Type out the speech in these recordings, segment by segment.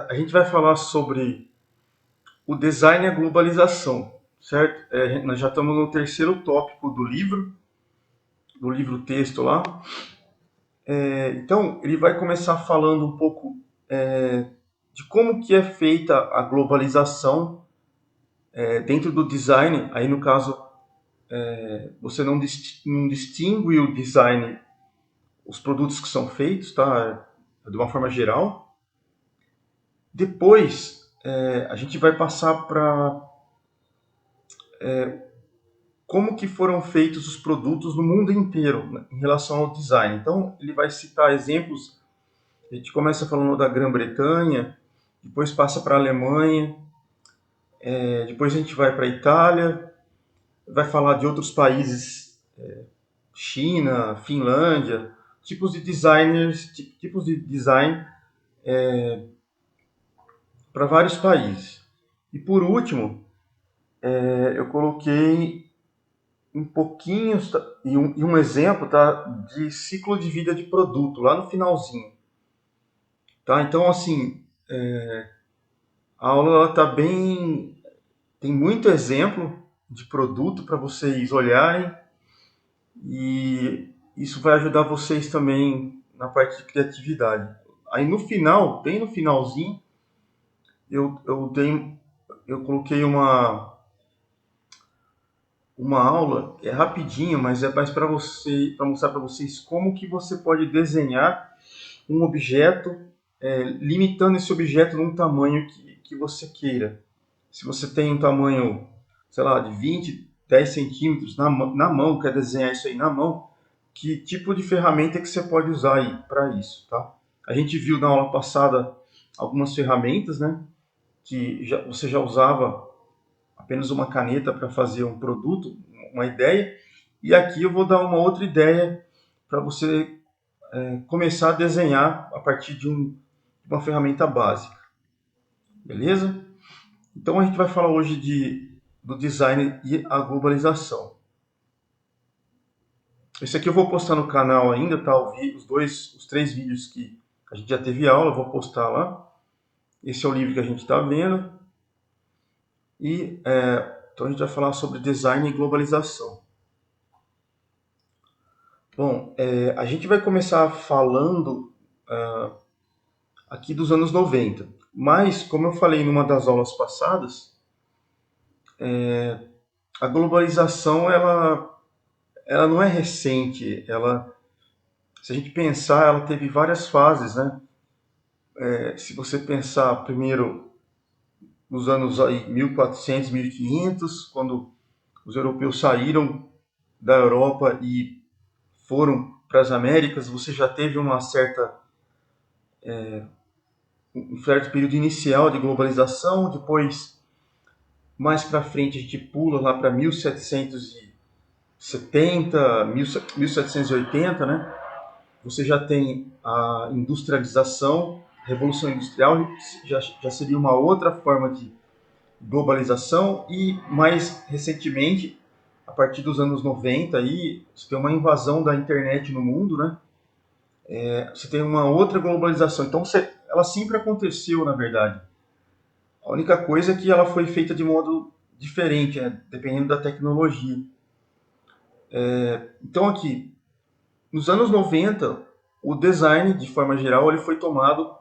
A gente vai falar sobre o design e a globalização, certo? Nós já estamos no terceiro tópico do livro texto lá. Então, ele vai começar falando um pouco de como que é feita a globalização dentro do design. Aí, no caso, você não distingue o design, os produtos que são feitos, tá? De uma forma geral. Depois, a gente vai passar para como que foram feitos os produtos no mundo inteiro, né, em relação ao design. Então, ele vai citar exemplos. A gente começa falando da Grã-Bretanha, depois passa para a Alemanha, depois a gente vai para a Itália, vai falar de outros países, China, Finlândia, tipos de design para vários países. E por último, eu coloquei um pouquinho e um exemplo, tá, de ciclo de vida de produto lá no finalzinho, tá? Então, assim, a aula ela tá bem, tem muito exemplo de produto para vocês olharem, e isso vai ajudar vocês também na parte de criatividade. Aí no final, bem no finalzinho, eu, eu, dei, eu coloquei uma aula, é rapidinho, mas é mais para para mostrar para vocês como que você pode desenhar um objeto, limitando esse objeto num tamanho que você queira. Se você tem um tamanho, sei lá, de 20, 10 centímetros na mão, quer desenhar isso aí na mão, que tipo de ferramenta que você pode usar aí para isso, tá? A gente viu na aula passada algumas ferramentas, né, que você já usava apenas uma caneta para fazer um produto, uma ideia, e aqui eu vou dar uma outra ideia para você começar a desenhar a partir de uma ferramenta básica, beleza? Então a gente vai falar hoje do design e a globalização. Esse aqui eu vou postar no canal ainda, tá? Os três vídeos que a gente já teve aula, eu vou postar lá. Esse é o livro que a gente está vendo. Então a gente vai falar sobre design e globalização. Bom, a gente vai começar falando aqui dos anos 90. Mas, como eu falei numa das aulas passadas, a globalização ela não é recente. Se a gente pensar, ela teve várias fases, né? Se você pensar primeiro nos anos aí 1400, 1500, quando os europeus saíram da Europa e foram para as Américas, você já teve um certo período inicial de globalização. Depois, mais para frente, a gente pula lá para 1770, 1780, né? Você já tem a industrialização, revolução industrial, já seria uma outra forma de globalização. E mais recentemente, a partir dos anos 90, aí, você tem uma invasão da internet no mundo, né? Você tem uma outra globalização. Então, ela sempre aconteceu, na verdade. A única coisa é que ela foi feita de modo diferente, né? Dependendo da tecnologia. Então, aqui, nos anos 90, o design, de forma geral, ele foi tomado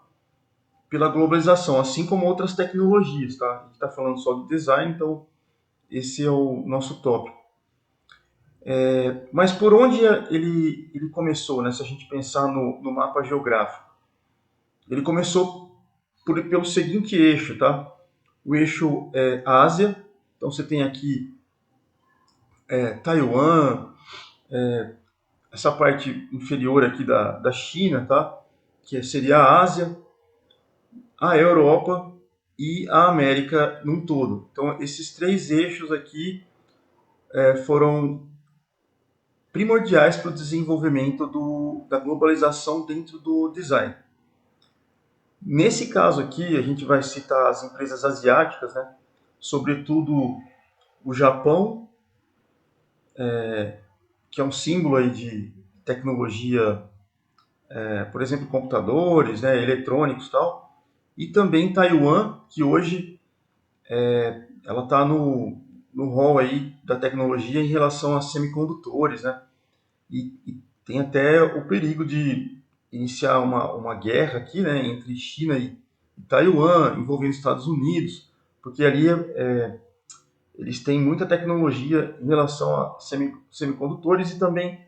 pela globalização, assim como outras tecnologias, tá? A gente está falando só do design, então esse é o nosso tópico. Mas por onde ele começou, né? Se a gente pensar no mapa geográfico? Ele começou pelo seguinte eixo, tá? O eixo Ásia. Então você tem aqui Taiwan, essa parte inferior aqui da China, tá? Que seria a Ásia, a Europa e a América num todo. Então esses três eixos aqui foram primordiais para o desenvolvimento da globalização dentro do design. Nesse caso aqui, a gente vai citar as empresas asiáticas, né? Sobretudo o Japão, que é um símbolo aí de tecnologia por exemplo, computadores, né, eletrônicos e tal. E também Taiwan, que hoje ela está no rol aí da tecnologia em relação a semicondutores, né? E tem até o perigo de iniciar uma guerra aqui, né, entre China e Taiwan, envolvendo os Estados Unidos, porque ali eles têm muita tecnologia em relação a semicondutores e também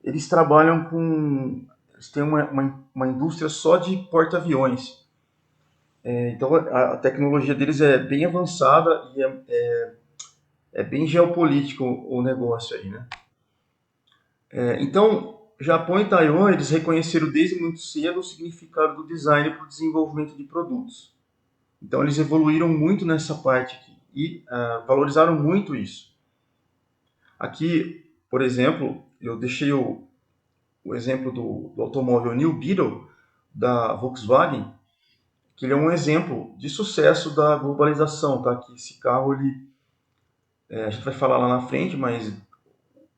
eles trabalham com. Eles têm uma indústria só de porta-aviões. Então a tecnologia deles é bem avançada e é bem geopolítico o negócio aí, né? Então, Japão e Taiwan, eles reconheceram desde muito cedo o significado do design para o desenvolvimento de produtos. Então, eles evoluíram muito nessa parte aqui e valorizaram muito isso. Aqui, por exemplo, eu deixei o exemplo do automóvel New Beetle, da Volkswagen, que ele é um exemplo de sucesso da globalização, tá? Que esse carro, a gente vai falar lá na frente, mas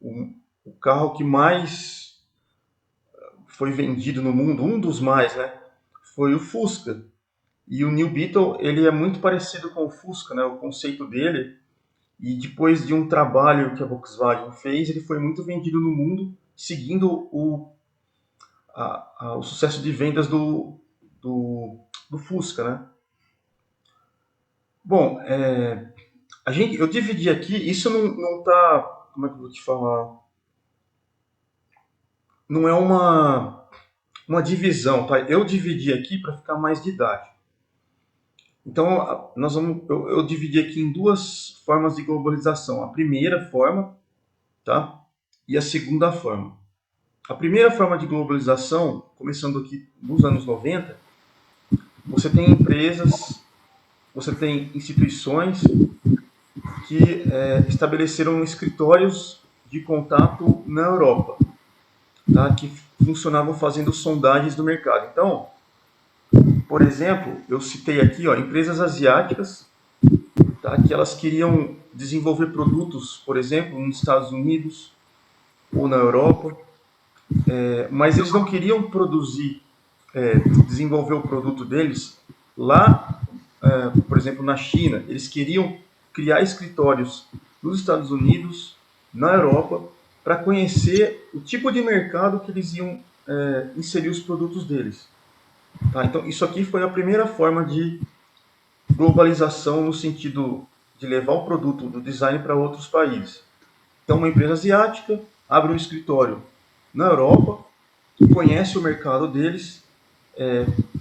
o, o carro que mais foi vendido no mundo, um dos mais, né, foi o Fusca. E o New Beetle, ele é muito parecido com o Fusca, né, o conceito dele. E depois de um trabalho que a Volkswagen fez, ele foi muito vendido no mundo, seguindo o sucesso de vendas do Fusca, né? Bom, eu dividi aqui, isso não tá, como é que eu vou te falar? Não é uma divisão, tá? Eu dividi aqui para ficar mais didático. Então, eu dividi aqui em duas formas de globalização. A primeira forma, tá? E a segunda forma. A primeira forma de globalização, começando aqui nos anos 90, você tem empresas, você tem instituições que estabeleceram escritórios de contato na Europa, tá? Que funcionavam fazendo sondagens do mercado. Então, por exemplo, eu citei aqui, ó, empresas asiáticas, tá? Que elas queriam desenvolver produtos, por exemplo, nos Estados Unidos ou na Europa, mas eles não queriam desenvolver o produto deles lá, por exemplo, na China. Eles queriam criar escritórios nos Estados Unidos, na Europa, para conhecer o tipo de mercado que eles iam inserir os produtos deles. Tá? Então, isso aqui foi a primeira forma de globalização no sentido de levar o produto do design para outros países. Então, uma empresa asiática abre um escritório na Europa, conhece o mercado deles,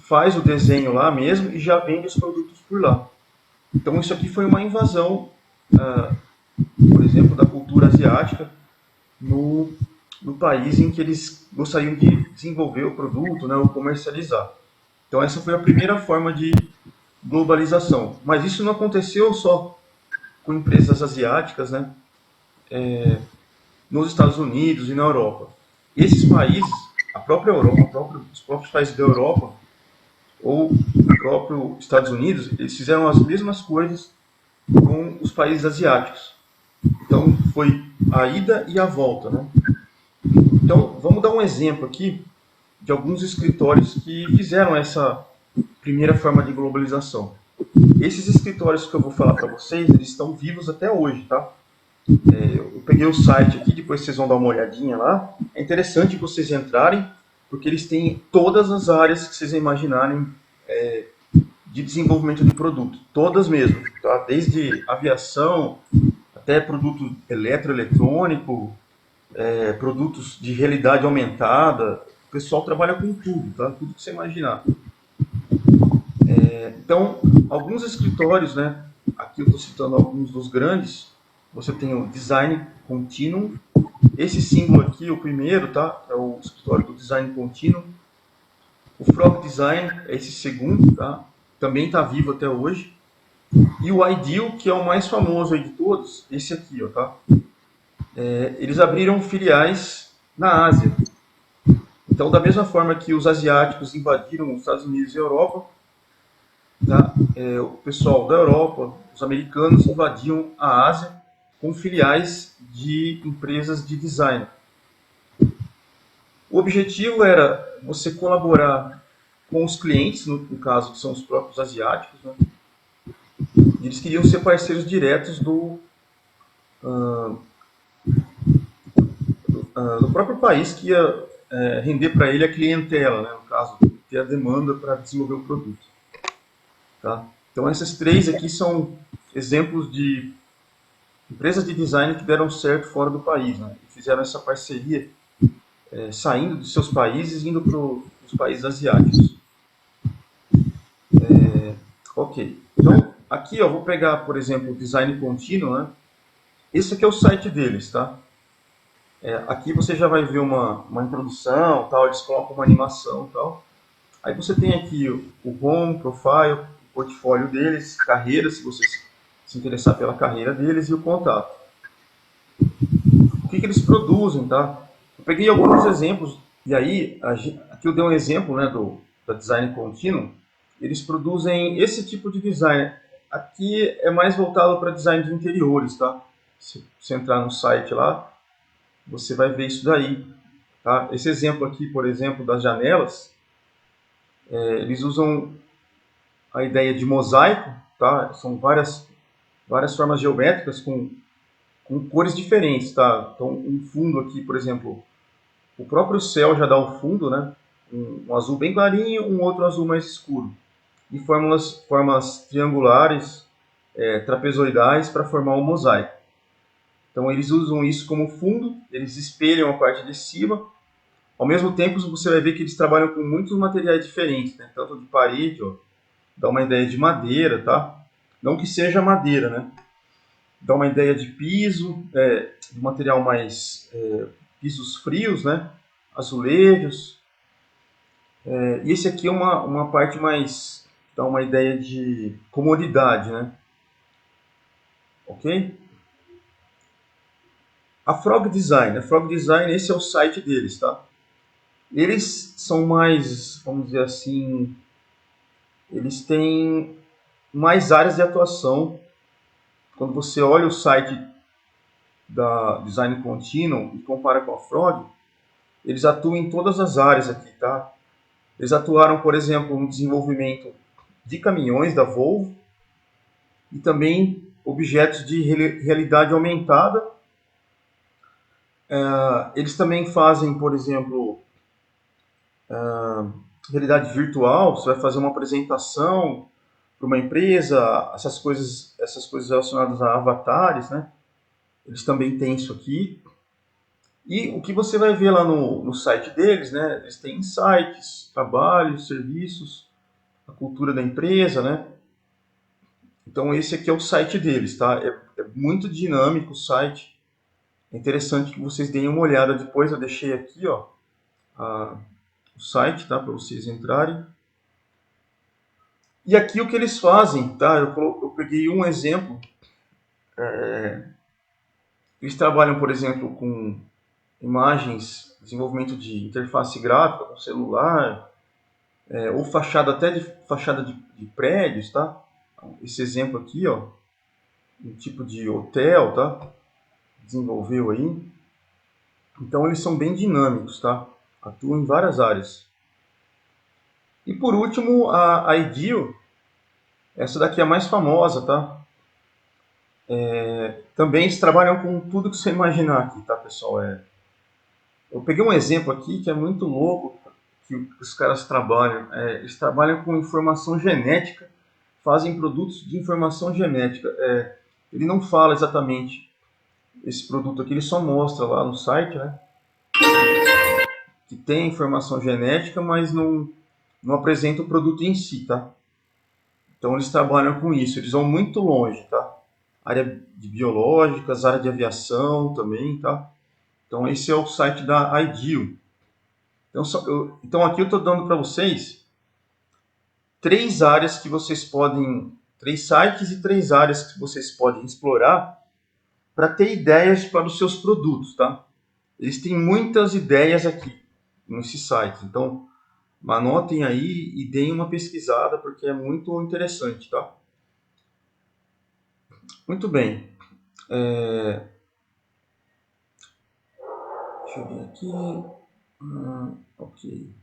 faz o desenho lá mesmo e já vende os produtos por lá. Então, isso aqui foi uma invasão, por exemplo, da cultura asiática no país em que eles gostariam de desenvolver o produto, né, ou comercializar. Então, essa foi a primeira forma de globalização. Mas isso não aconteceu só com empresas asiáticas, né, nos Estados Unidos e na Europa. Esses países, a própria Europa, os próprios países da Europa, ou o próprio Estados Unidos, eles fizeram as mesmas coisas com os países asiáticos. Então, foi a ida e a volta, né? Então, vamos dar um exemplo aqui de alguns escritórios que fizeram essa primeira forma de globalização. Esses escritórios que eu vou falar para vocês, eles estão vivos até hoje, tá? Eu peguei o site aqui, depois vocês vão dar uma olhadinha lá. É interessante vocês entrarem, porque eles têm todas as áreas que vocês imaginarem de desenvolvimento de produto, todas mesmo, tá? Desde aviação até produto eletroeletrônico, produtos de realidade aumentada. O pessoal trabalha com tudo, tá? Tudo que você imaginar. Então, alguns escritórios, né? Aqui eu estou citando alguns dos grandes. Você tem o Design Continuum. Esse símbolo aqui, o primeiro, tá? É o escritório do Design Continuum. O Frog Design é esse segundo, tá? Também está vivo até hoje. E o Ideal, que é o mais famoso aí de todos, esse aqui, ó, tá? Eles abriram filiais na Ásia. Então, da mesma forma que os asiáticos invadiram os Estados Unidos e a Europa, tá? O pessoal da Europa, os americanos, invadiam a Ásia com filiais de empresas de design. O objetivo era você colaborar com os clientes, no caso que são os próprios asiáticos, né? Eles queriam ser parceiros diretos do próprio país que ia render para ele a clientela, né? No caso, ter a demanda para desenvolver o produto. Tá? Então, esses três aqui são exemplos de empresas de design que deram certo fora do país, né? E fizeram essa parceria saindo dos seus países e indo para os países asiáticos. Ok. Então, aqui eu vou pegar, por exemplo, o design contínuo, né? Esse aqui é o site deles, tá? Aqui você já vai ver uma introdução, tal, eles colocam uma animação, tal. Aí você tem aqui o home, profile, o portfólio deles, carreira, se você se interessar pela carreira deles, e o contato. O que eles produzem, tá? Eu peguei alguns exemplos, e aí, aqui eu dei um exemplo, né, da design contínuo. Eles produzem esse tipo de design. Aqui é mais voltado para design de interiores, tá? Se você entrar no site lá, você vai ver isso daí. Tá? Esse exemplo aqui, por exemplo, das janelas, eles usam a ideia de mosaico, tá? São várias formas geométricas com cores diferentes, tá? Então, um fundo aqui, por exemplo, o próprio céu já dá um fundo, né? Um azul bem clarinho, um outro azul mais escuro. E formas triangulares, trapezoidais, para formar um mosaico. Então, eles usam isso como fundo, eles espelham a parte de cima. Ao mesmo tempo, você vai ver que eles trabalham com muitos materiais diferentes, né? Tanto de parede, ó, dá uma ideia de madeira, tá? Não que seja madeira, né? Dá uma ideia de piso, de material mais pisos frios, né? Azulejos. E esse aqui é uma parte mais, dá uma ideia de comodidade, né? Ok? A Frog Design, esse é o site deles, tá? Eles são mais, vamos dizer assim, eles têm mais áreas de atuação. Quando você olha o site da Design Continuum e compara com a Frog, eles atuam em todas as áreas aqui, tá? Eles atuaram, por exemplo, no desenvolvimento de caminhões da Volvo e também objetos de realidade aumentada. Eles também fazem, por exemplo, realidade virtual. Você vai fazer uma apresentação para uma empresa, essas coisas relacionadas a avatares, né? Eles também têm isso aqui. E o que você vai ver lá no site deles, né? Eles têm insights, trabalhos, serviços, a cultura da empresa, né? Então esse aqui é o site deles, tá? É muito dinâmico o site. É interessante que vocês deem uma olhada depois. Eu deixei aqui, ó, o site, tá? Para vocês entrarem. E aqui o que eles fazem, tá? Eu peguei um exemplo. Eles trabalham, por exemplo, com imagens, desenvolvimento de interface gráfica com celular, ou fachada até de fachada de prédios, tá? Esse exemplo aqui, ó, um tipo de hotel, tá? Desenvolveu aí. Então eles são bem dinâmicos, tá? Atuam em várias áreas. E por último, a Ideal, essa daqui é a mais famosa, tá? Também eles trabalham com tudo que você imaginar aqui, tá, pessoal? Eu peguei um exemplo aqui que é muito louco, que os caras trabalham. Eles trabalham com informação genética, fazem produtos de informação genética. Ele não fala exatamente esse produto aqui, ele só mostra lá no site, né? Que tem informação genética, mas não apresenta o produto em si, tá? Então eles trabalham com isso, eles vão muito longe, tá? Área de biológicas, área de aviação também, tá? Então esse é o site da Ideal. Então aqui eu estou dando para vocês três áreas que vocês podem, três sites e três áreas que vocês podem explorar para ter ideias para os seus produtos, tá? Eles têm muitas ideias aqui nesse site, então anotem aí e deem uma pesquisada porque é muito interessante, tá? Muito bem. Deixa eu ver aqui. Ok.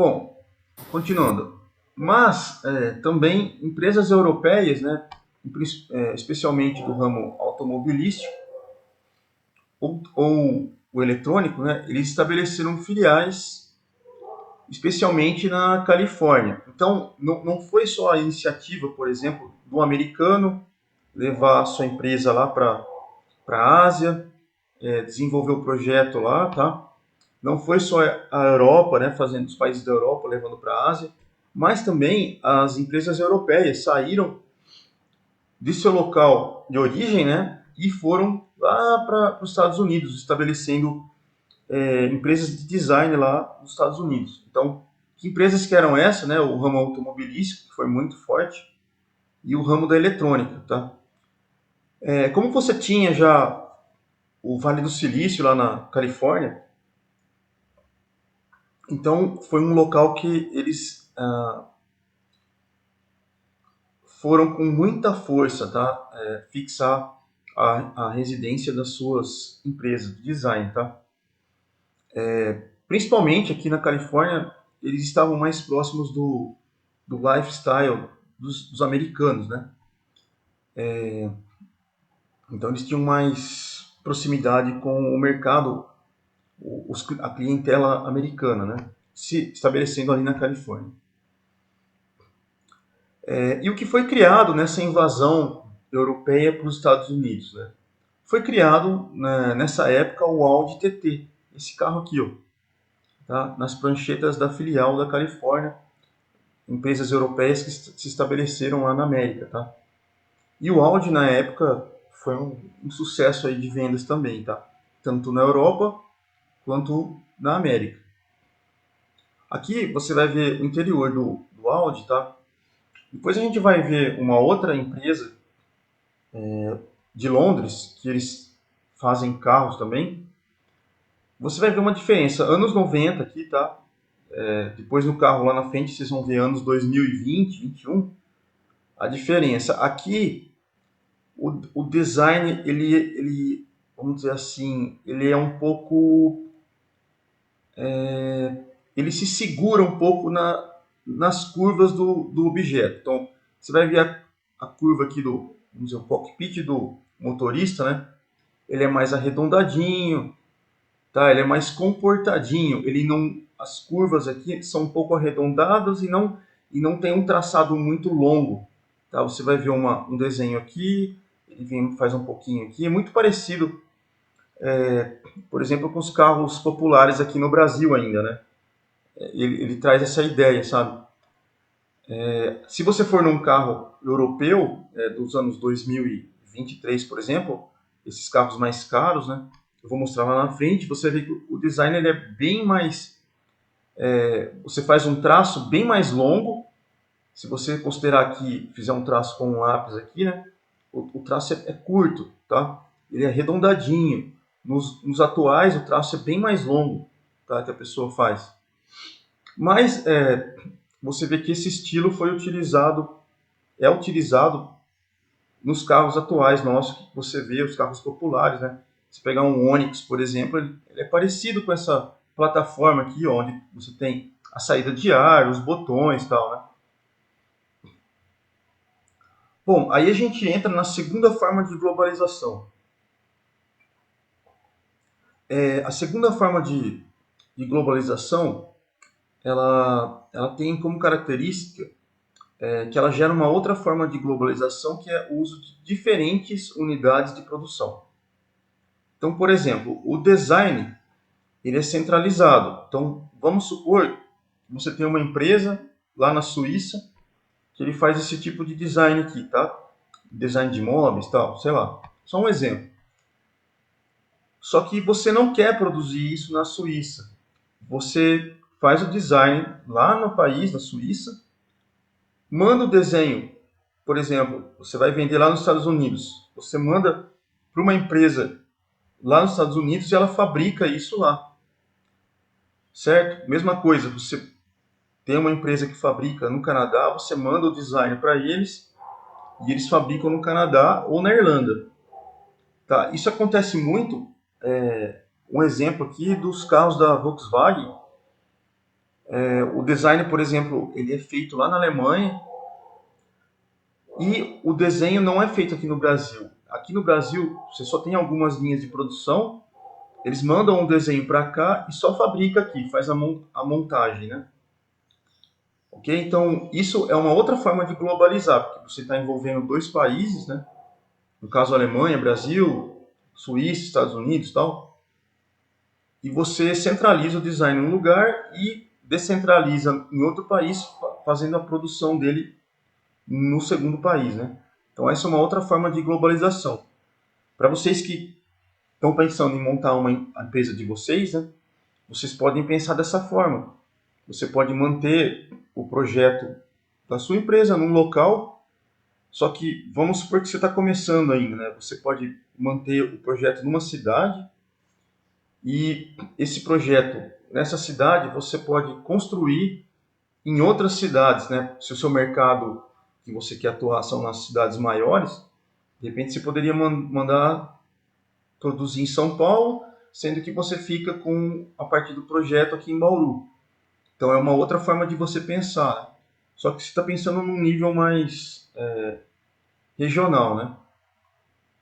Bom, continuando. Mas também empresas europeias, né, especialmente do ramo automobilístico ou o eletrônico, né, eles estabeleceram filiais, especialmente na Califórnia. Então, não foi só a iniciativa, por exemplo, do americano levar a sua empresa lá para a Ásia, desenvolver o projeto lá, tá? Não foi só a Europa, né, fazendo os países da Europa levando para a Ásia, mas também as empresas europeias saíram de seu local de origem, né, e foram lá para os Estados Unidos, estabelecendo empresas de design lá nos Estados Unidos. Então, que empresas que eram essas, né? O ramo automobilístico, que foi muito forte, e o ramo da eletrônica, tá? Como você tinha já o Vale do Silício lá na Califórnia, então foi um local que eles foram com muita força, tá? Fixar a residência das suas empresas de design, tá? Principalmente aqui na Califórnia, eles estavam mais próximos do lifestyle dos americanos, né? Então eles tinham mais proximidade com o mercado, a clientela americana, né? Se estabelecendo ali na Califórnia. E o que foi criado nessa invasão europeia para os Estados Unidos, né? Foi criado, né, nessa época, o Audi TT, esse carro aqui, ó, tá? Nas pranchetas da filial da Califórnia, empresas europeias que se estabeleceram lá na América, tá? E o Audi na época foi um sucesso aí de vendas também, tá? Tanto na Europa quanto na América. Aqui você vai ver o interior do Audi, tá? Depois a gente vai ver uma outra empresa de Londres, que eles fazem carros também. Você vai ver uma diferença. Anos 90 aqui, tá? Depois no carro lá na frente vocês vão ver anos 2020, 21. A diferença. Aqui o design, vamos dizer assim, ele é um pouco ele se segura um pouco nas curvas do objeto. Então, você vai ver a curva aqui vamos dizer, o cockpit do motorista, né? Ele é mais arredondadinho, tá? Ele é mais comportadinho. Ele não, as curvas aqui são um pouco arredondadas e não tem um traçado muito longo, tá? Você vai ver um desenho aqui, ele faz um pouquinho aqui, é muito parecido, por exemplo, com os carros populares aqui no Brasil ainda, né? Ele traz essa ideia, sabe? Se você for num carro europeu dos anos 2023, por exemplo, esses carros mais caros, né? Eu vou mostrar lá na frente. Você vê que o design ele é bem mais. Você faz um traço bem mais longo. Se você considerar aqui, fizer um traço com um lápis aqui, né? O traço é curto, tá? Ele é arredondadinho. Nos atuais, o traço é bem mais longo, tá? Que a pessoa faz. Mas você vê que esse estilo é utilizado nos carros atuais nossos, que você vê, os carros populares, né? Se pegar um Onix, por exemplo, ele é parecido com essa plataforma aqui, onde você tem a saída de ar, os botões e tal, né? Bom, aí a gente entra na segunda forma de globalização. A segunda forma de globalização, ela tem como característica que ela gera uma outra forma de globalização, que é o uso de diferentes unidades de produção. Então, por exemplo, o design ele é centralizado. Então, vamos supor que você tem uma empresa lá na Suíça que ele faz esse tipo de design aqui, tá? Design de móveis, tal, sei lá. Só um exemplo. Só que você não quer produzir isso na Suíça. Você faz o design lá no país, na Suíça, manda o desenho. Por exemplo, você vai vender lá nos Estados Unidos. Você manda para uma empresa lá nos Estados Unidos e ela fabrica isso lá. Certo? Mesma coisa, você tem uma empresa que fabrica no Canadá, você manda o design para eles e eles fabricam no Canadá ou na Irlanda. Tá? Isso acontece muito. Um exemplo aqui dos carros da Volkswagen. O design, por exemplo, ele é feito lá na Alemanha e o desenho não é feito aqui no Brasil. Aqui no Brasil, você só tem algumas linhas de produção, eles mandam um desenho para cá e só fabrica aqui, faz a montagem, né? Ok? Então, isso é uma outra forma de globalizar, porque você está envolvendo dois países, né? No caso, Alemanha, Brasil, Suíça, Estados Unidos e tal. E você centraliza o design em um lugar e descentraliza em outro país, fazendo a produção dele no segundo país, né? Então, essa é uma outra forma de globalização. Para vocês que estão pensando em montar uma empresa de vocês, né? Vocês podem pensar dessa forma. Você pode manter o projeto da sua empresa num local, só que vamos supor que você está começando ainda, né? Você pode manter o projeto numa cidade e esse projeto nessa cidade você pode construir em outras cidades, né? Se o seu mercado que você quer atuar são nas cidades maiores, de repente você poderia mandar produzir em São Paulo, sendo que você fica com a parte do projeto aqui em Bauru. Então é uma outra forma de você pensar. Só que você está pensando num nível mais regional, né?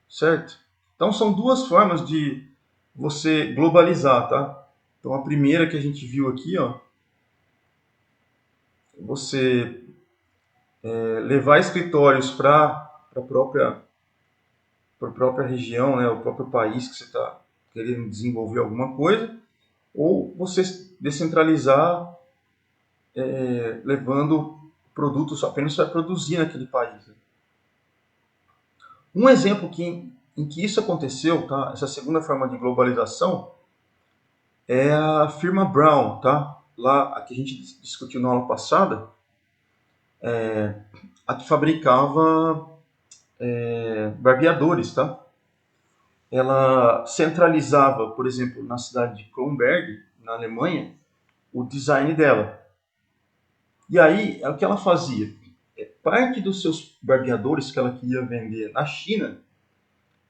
Certo? Então são duas formas de você globalizar, tá? Então a primeira que a gente viu aqui, ó, você levar escritórios para a própria região, né, o próprio país que você está querendo desenvolver alguma coisa, ou você descentralizar levando produtos apenas para produzir naquele país. Né? Um exemplo em que isso aconteceu, tá? Essa segunda forma de globalização, é a firma Brown, tá? Lá, a que a gente discutiu na aula passada, a que fabricava barbeadores, tá? Ela centralizava, por exemplo, na cidade de Kronberg, na Alemanha, o design dela. E aí, o que ela fazia? Parte dos seus barbeadores que ela queria vender na China,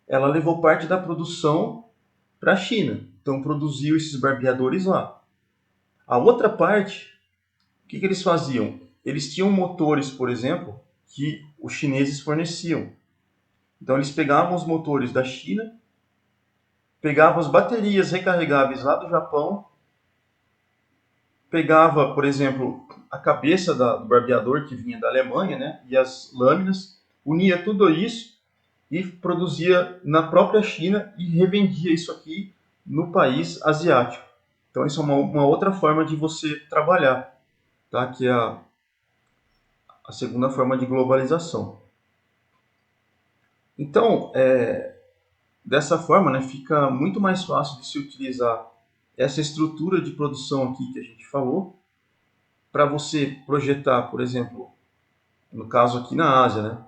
ela levou parte da produção para a China. Então, produziu esses barbeadores lá. A outra parte, o que eles faziam? Eles tinham motores, por exemplo, que os chineses forneciam. Então, eles pegavam os motores da China, pegavam as baterias recarregáveis lá do Japão, pegava, por exemplo, a cabeça do barbeador que vinha da Alemanha, né, e as lâminas, unia tudo isso e produzia na própria China e revendia isso aqui no país asiático. Então, isso é uma outra forma de você trabalhar, tá? Que é a segunda forma de globalização. Então, dessa forma, né, fica muito mais fácil de se utilizar essa estrutura de produção aqui que a gente falou para você projetar, por exemplo, no caso aqui na Ásia, né?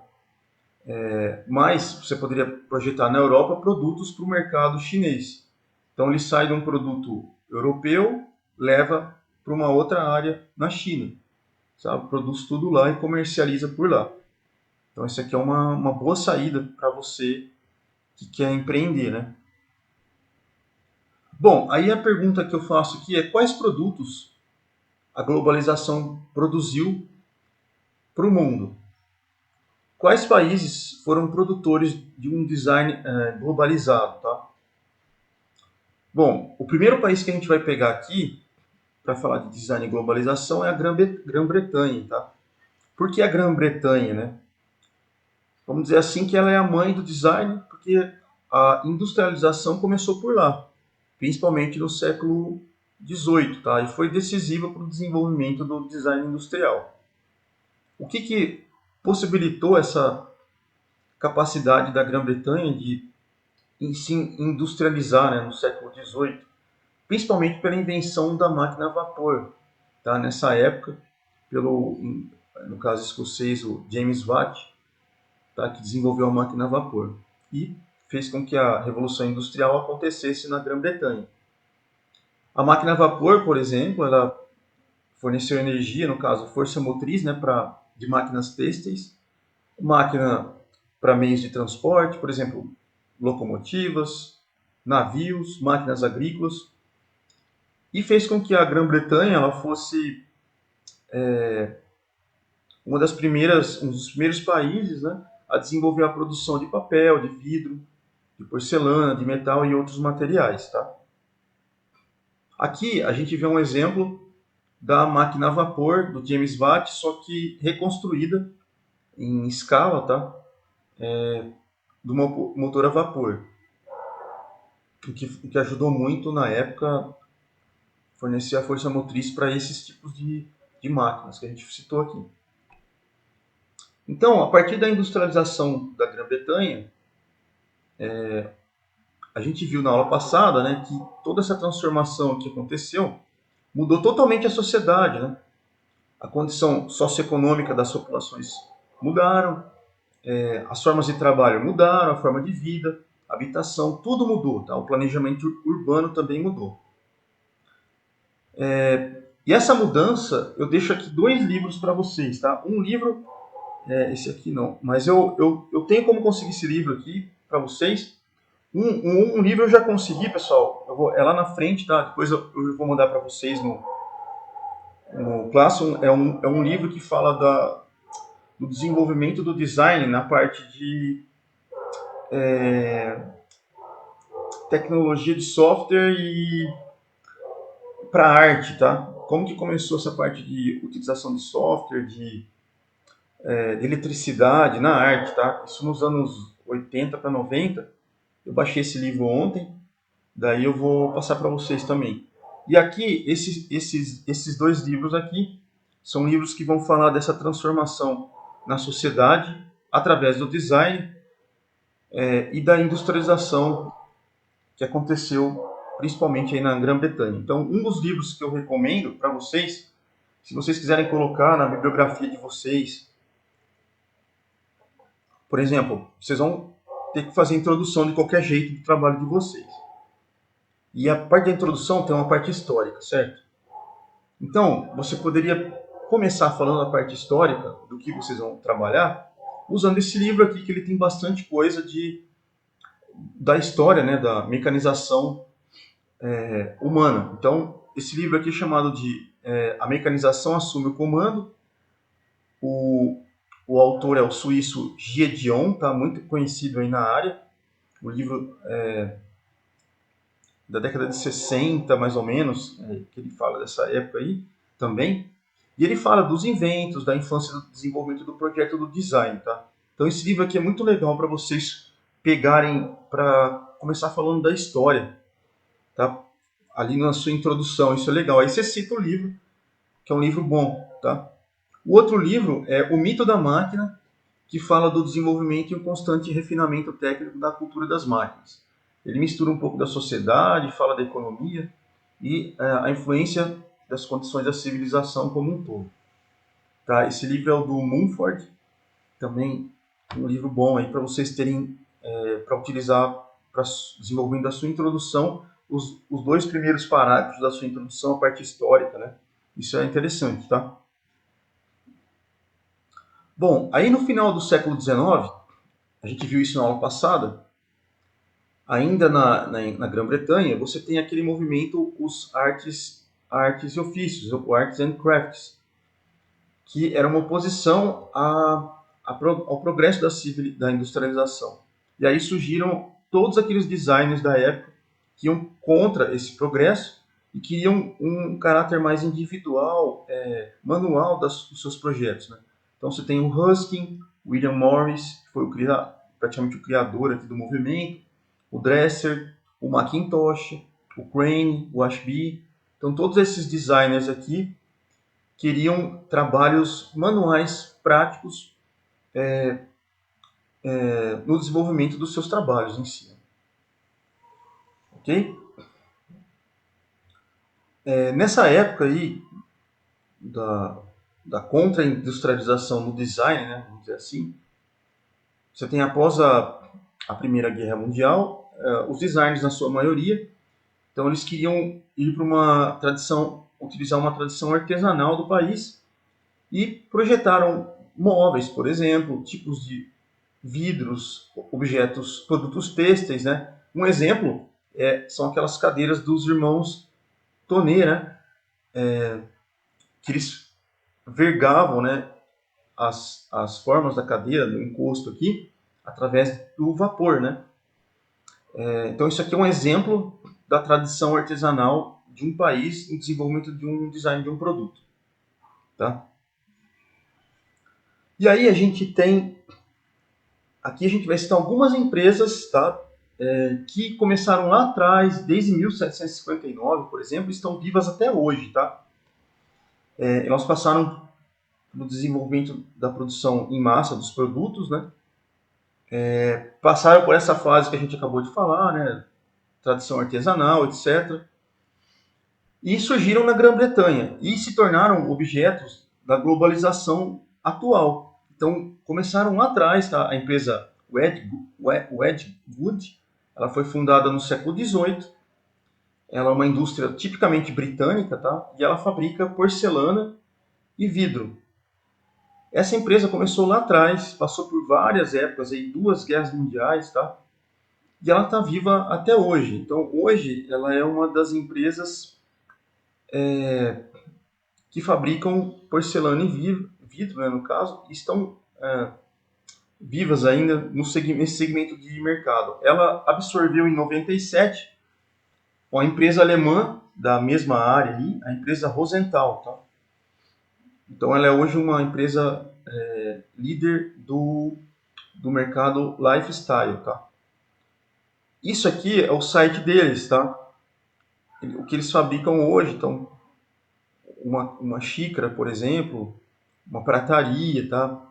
Mas você poderia projetar na Europa produtos para o mercado chinês. Então ele sai de um produto europeu, leva para uma outra área na China, sabe? Produz tudo lá e comercializa por lá. Então isso aqui é uma boa saída para você que quer empreender, né? Bom, aí a pergunta que eu faço aqui é quais produtos a globalização produziu para o mundo? Quais países foram produtores de um design globalizado, tá? Bom, o primeiro país que a gente vai pegar aqui para falar de design e globalização é a Grã-Bretanha, tá? Por que a Grã-Bretanha, né? Vamos dizer assim que ela é a mãe do design, porque a industrialização começou por lá, principalmente no século XVIII, tá? E foi decisiva para o desenvolvimento do design industrial. O que possibilitou essa capacidade da Grã-Bretanha de se industrializar, né, no século XVIII? Principalmente pela invenção da máquina a vapor. Tá? Nessa época, no caso escocês, o James Watt, tá? Que desenvolveu a máquina a vapor e fez com que a Revolução Industrial acontecesse na Grã-Bretanha. A máquina a vapor, por exemplo, ela forneceu energia, no caso, força motriz, né, de máquinas têxteis, máquina para meios de transporte, por exemplo, locomotivas, navios, máquinas agrícolas. e fez com que a Grã-Bretanha ela fosse um dos primeiros países, né, a desenvolver a produção de papel, de vidro, de porcelana, de metal e outros materiais. Tá? Aqui a gente vê um exemplo da máquina a vapor do James Watt, só que reconstruída em escala, tá? Do motor a vapor, o que ajudou muito na época a fornecer a força motriz para esses tipos de máquinas que a gente citou aqui. Então, a partir da industrialização da Grã-Bretanha, a gente viu na aula passada, né, que toda essa transformação que aconteceu mudou totalmente a sociedade, né? A condição socioeconômica das populações mudaram, as formas de trabalho mudaram, a forma de vida, a habitação, tudo mudou, tá? O planejamento urbano também mudou. E essa mudança, eu deixo aqui 2 livros para vocês, tá? Um livro, esse aqui não, mas eu tenho como conseguir esse livro aqui para vocês. Um livro eu já consegui, pessoal, é lá na frente, tá? Depois eu vou mandar para vocês no Classroom. É um livro que fala do desenvolvimento do design na parte de tecnologia de software e para arte, tá? Como que começou essa parte de utilização de software, de eletricidade na arte, tá? Isso nos anos 80 para 90. Eu baixei esse livro ontem, daí eu vou passar para vocês também. E aqui, esses 2 livros aqui, são livros que vão falar dessa transformação na sociedade através do design e da industrialização que aconteceu principalmente aí na Grã-Bretanha. Então, um dos livros que eu recomendo para vocês, se vocês quiserem colocar na bibliografia de vocês, por exemplo, vocês vão ter que fazer a introdução de qualquer jeito do trabalho de vocês. E a parte da introdução tem uma parte histórica, certo? Então, você poderia começar falando a parte histórica do que vocês vão trabalhar, usando esse livro aqui, que ele tem bastante coisa da história, né, da mecanização humana. Então, esse livro aqui é chamado de A Mecanização Assume o Comando. O autor é o suíço Jie Dion, tá? Muito conhecido aí na área. O livro da década de 60, mais ou menos, que ele fala dessa época aí também. E ele fala dos inventos, da infância do desenvolvimento do projeto do design, tá? Então esse livro aqui é muito legal para vocês pegarem para começar falando da história, tá? Ali na sua introdução, isso é legal. Aí você cita o livro, que é um livro bom, tá? O outro livro é O Mito da Máquina, que fala do desenvolvimento e um constante refinamento técnico da cultura das máquinas. Ele mistura um pouco da sociedade, fala da economia e a influência das condições da civilização como um todo. Tá? Esse livro é o do Mumford, também um livro bom aí para vocês terem para utilizar para desenvolvendo a sua introdução, os 2 primeiros parágrafos da sua introdução, a parte histórica, né? Isso é interessante, tá? Bom, aí no final do século XIX, a gente viu isso na aula passada, ainda na Grã-Bretanha, você tem aquele movimento, os artes e ofícios, o Arts and Crafts, que era uma oposição ao progresso da industrialização. E aí surgiram todos aqueles designers da época que iam contra esse progresso e queriam um caráter mais individual, manual dos seus projetos. Né? Então você tem o Ruskin, William Morris, que foi praticamente o criador aqui do movimento, o Dresser, o Macintosh, o Crane, o Ashby. Então todos esses designers aqui queriam trabalhos manuais práticos no desenvolvimento dos seus trabalhos em si. Ok? Nessa época aí da contra-industrialização no design, né, vamos dizer assim, você tem após a Primeira Guerra Mundial, os designers na sua maioria, então eles queriam ir para uma tradição, utilizar uma tradição artesanal do país e projetaram móveis, por exemplo, tipos de vidros, objetos, produtos têxteis, né? Um exemplo são aquelas cadeiras dos irmãos tonê, né? Que eles vergavam, né, as formas da cadeira, do encosto aqui, através do vapor, né? Então isso aqui é um exemplo da tradição artesanal de um país em desenvolvimento de um design de um produto, tá? E aí a gente tem, aqui a gente vai citar algumas empresas, tá? Que começaram lá atrás, desde 1759, por exemplo, estão vivas até hoje, tá? Elas passaram no desenvolvimento da produção em massa dos produtos, né? Passaram por essa fase que a gente acabou de falar, né? Tradição artesanal, etc. E surgiram na Grã-Bretanha e se tornaram objetos da globalização atual. Então, começaram lá atrás, tá? A empresa Wedgwood, ela foi fundada no século XVIII. Ela é uma indústria tipicamente britânica, tá? E ela fabrica porcelana e vidro. Essa empresa começou lá atrás, passou por várias épocas, aí, 2 guerras mundiais, tá? E ela está viva até hoje. Então, hoje, ela é uma das empresas que fabricam porcelana e vidro, né, no caso, e estão vivas ainda nesse segmento de mercado. Ela absorveu em 97 uma empresa alemã da mesma área ali, a empresa Rosenthal. Tá? Então, ela é hoje uma empresa líder do mercado lifestyle. Tá? Isso aqui é o site deles, tá? O que eles fabricam hoje, então, uma xícara, por exemplo, uma prataria, tá?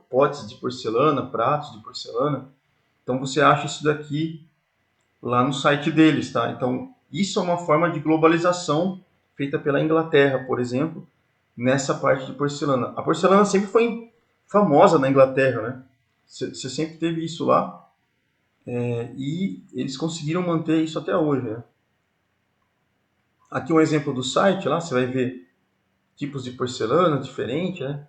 Potes de porcelana, pratos de porcelana. Então você acha isso daqui lá no site deles, tá? Então isso é uma forma de globalização feita pela Inglaterra, por exemplo, nessa parte de porcelana. A porcelana sempre foi famosa na Inglaterra, né? Você sempre teve isso lá, e eles conseguiram manter isso até hoje, né? Aqui um exemplo do site, lá você vai ver tipos de porcelana diferentes, né?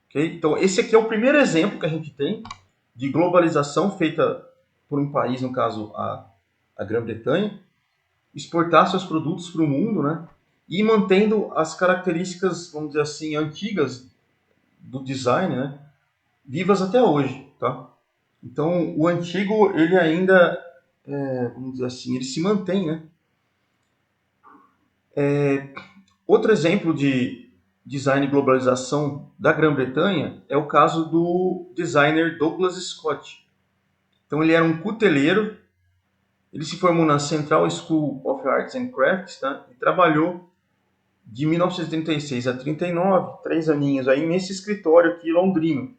Okay? Então, esse aqui é o primeiro exemplo que a gente tem de globalização feita por um país, no caso a Grã-Bretanha, exportar seus produtos para o mundo, né? E mantendo as características, vamos dizer assim, antigas do design, né? Vivas até hoje, tá? Então, o antigo, ele ainda, vamos dizer assim, ele se mantém, né? Outro exemplo de design e globalização da Grã-Bretanha é o caso do designer Douglas Scott. Então ele era um cuteleiro, ele se formou na Central School of Arts and Crafts, tá? E trabalhou de 1936 a 39, 3 aninhos aí nesse escritório aqui londrino,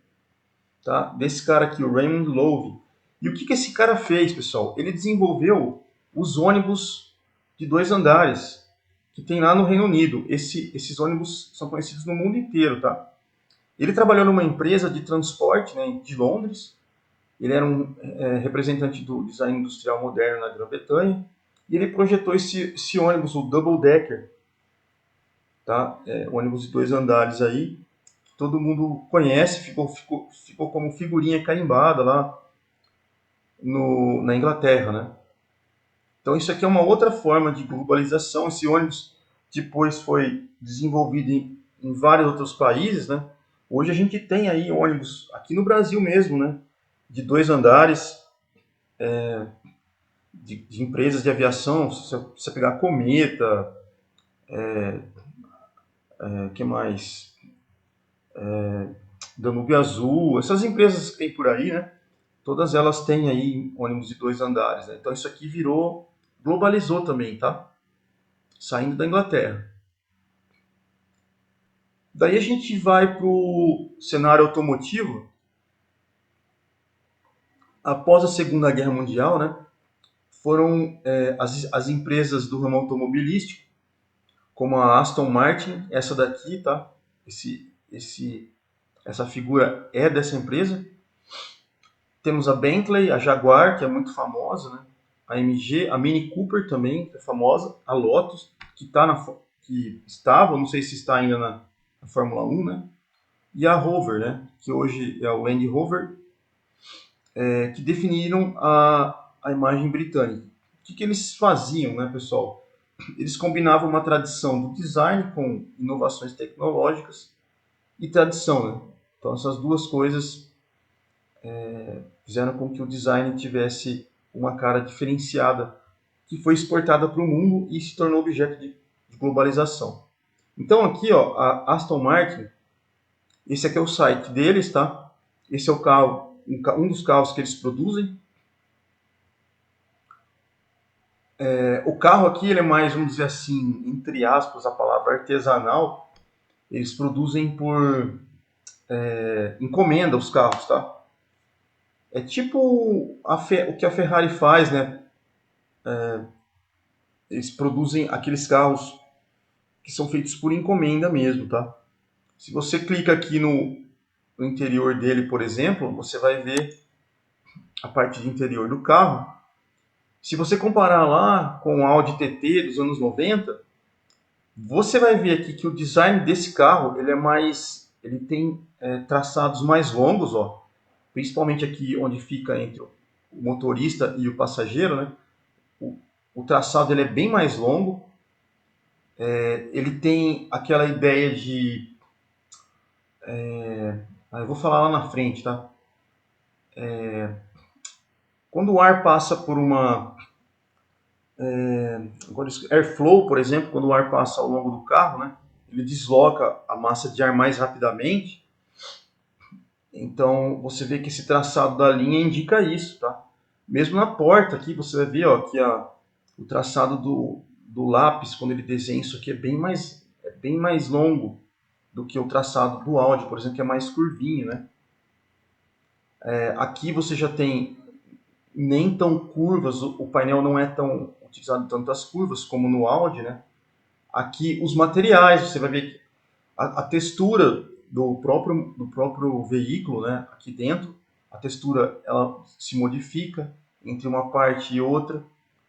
tá? Desse cara aqui, o Raymond Loewy. E o que esse cara fez, pessoal? Ele desenvolveu os ônibus de 2 andares que tem lá no Reino Unido. Esses ônibus são conhecidos no mundo inteiro, tá? Ele trabalhou numa empresa de transporte, né, de Londres. Ele era um representante do design industrial moderno na Grã-Bretanha. E ele projetou esse ônibus, o Double Decker, tá? Ônibus de 2 andares aí. Todo mundo conhece, ficou como figurinha carimbada lá na Inglaterra, né? Então isso aqui é uma outra forma de globalização. Esse ônibus depois foi desenvolvido em vários outros países, né? Hoje a gente tem aí ônibus aqui no Brasil mesmo, né? De 2 andares, de empresas de aviação. Se você pegar Cometa, que mais? Danúbio Azul, essas empresas que tem por aí, né? Todas elas têm aí ônibus de 2 andares, né? Então isso aqui globalizou também, tá? Saindo da Inglaterra. Daí a gente vai para o cenário automotivo. Após a Segunda Guerra Mundial, né? Foram as empresas do ramo automobilístico, como a Aston Martin, essa daqui, tá? Essa figura é dessa empresa. Temos a Bentley, a Jaguar, que é muito famosa, né? A MG, a Mini Cooper também, que é famosa, a Lotus, que estava, não sei se está ainda na Fórmula 1, né? E a Rover, né? Que hoje é o Land Rover, que definiram a imagem britânica, que eles faziam, né, pessoal? Eles combinavam uma tradição do design com inovações tecnológicas e tradição, né? Então essas duas coisas fizeram com que o design tivesse uma cara diferenciada, que foi exportada para o mundo e se tornou objeto de globalização. Então aqui, ó, a Aston Martin, esse aqui é o site deles, tá? Esse é o carro, um dos carros que eles produzem. O carro aqui ele é mais, vamos dizer assim, entre aspas, a palavra artesanal. Eles produzem por encomenda os carros, tá? É tipo o que a Ferrari faz, né? Eles produzem aqueles carros que são feitos por encomenda mesmo, tá? Se você clica aqui no interior dele, por exemplo, você vai ver a parte de interior do carro. Se você comparar lá com o Audi TT dos anos 90, você vai ver aqui que o design desse carro ele tem traçados mais longos, ó, principalmente aqui onde fica entre o motorista e o passageiro, né? O, o traçado ele é bem mais longo. Ele tem aquela ideia de, eu vou falar lá na frente, tá? Quando o ar passa por uma airflow, por exemplo, quando o ar passa ao longo do carro, né? Ele desloca a massa de ar mais rapidamente. Então você vê que esse traçado da linha indica isso, tá? Mesmo na porta aqui você vai ver, ó, que o traçado do lápis quando ele desenha isso aqui é bem mais longo do que o traçado do Audi, por exemplo, que é mais curvinho, né? Aqui você já tem nem tão curvas, o painel não é tão utilizado tantas curvas como no Audi, né? Aqui os materiais, você vai ver que a textura do próprio veículo, né, aqui dentro, a textura ela se modifica entre uma parte e outra.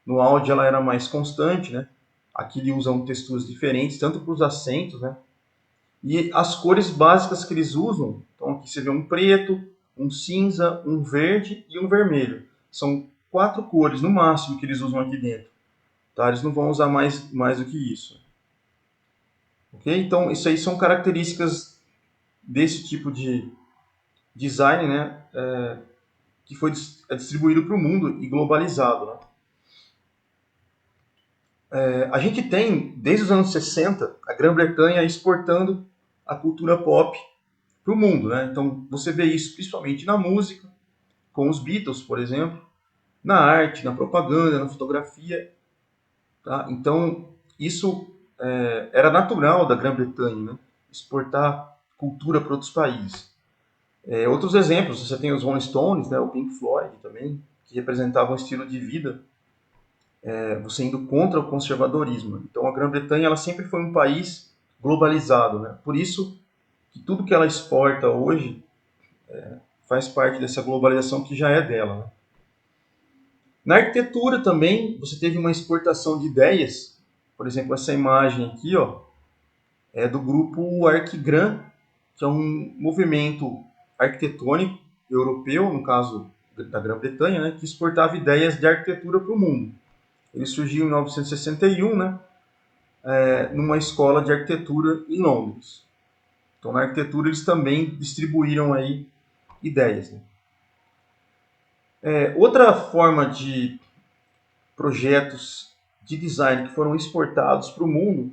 No Audi ela era mais constante, né? Aqui eles usam texturas diferentes, tanto para os assentos, né? E as cores básicas que eles usam, então aqui você vê um preto, um cinza, um verde e um vermelho. São 4 cores no máximo que eles usam aqui dentro. Tá? Eles não vão usar mais do que isso. Ok? Então, isso aí são características desse tipo de design, né, que foi distribuído para o mundo e globalizado. Né? A gente tem, desde os anos 60, a Grã-Bretanha exportando a cultura pop para o mundo. Né? Então, você vê isso principalmente na música, com os Beatles, por exemplo, na arte, na propaganda, na fotografia. Tá? Então, isso era natural da Grã-Bretanha, né? Exportar cultura para outros países. Outros exemplos, você tem os Rolling Stones, né, o Pink Floyd também, que representavam um estilo de vida, você indo contra o conservadorismo. Então a Grã-Bretanha ela sempre foi um país globalizado, né? Por isso que tudo que ela exporta hoje faz parte dessa globalização que já é dela. Né? Na arquitetura também você teve uma exportação de ideias. Por exemplo, essa imagem aqui, ó, é do grupo Arquigram, que é um movimento arquitetônico europeu, no caso da Grã-Bretanha, né, que exportava ideias de arquitetura para o mundo. Ele surgiu em 1961, né, numa escola de arquitetura em Londres. Então, na arquitetura, eles também distribuíram aí ideias. Né. Outra forma de projetos de design que foram exportados para o mundo,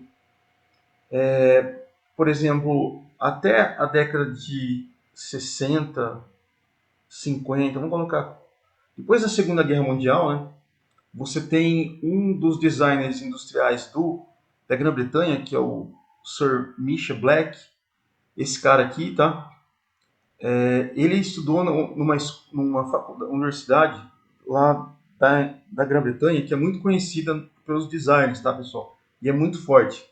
por exemplo, até a década de 60, 50, vamos colocar. Depois da Segunda Guerra Mundial, né, você tem um dos designers industriais da Grã-Bretanha, que é o Sir Michael Black. Esse cara aqui, tá? Ele estudou numa universidade lá da Grã-Bretanha, que é muito conhecida pelos designers, tá, pessoal? E é muito forte.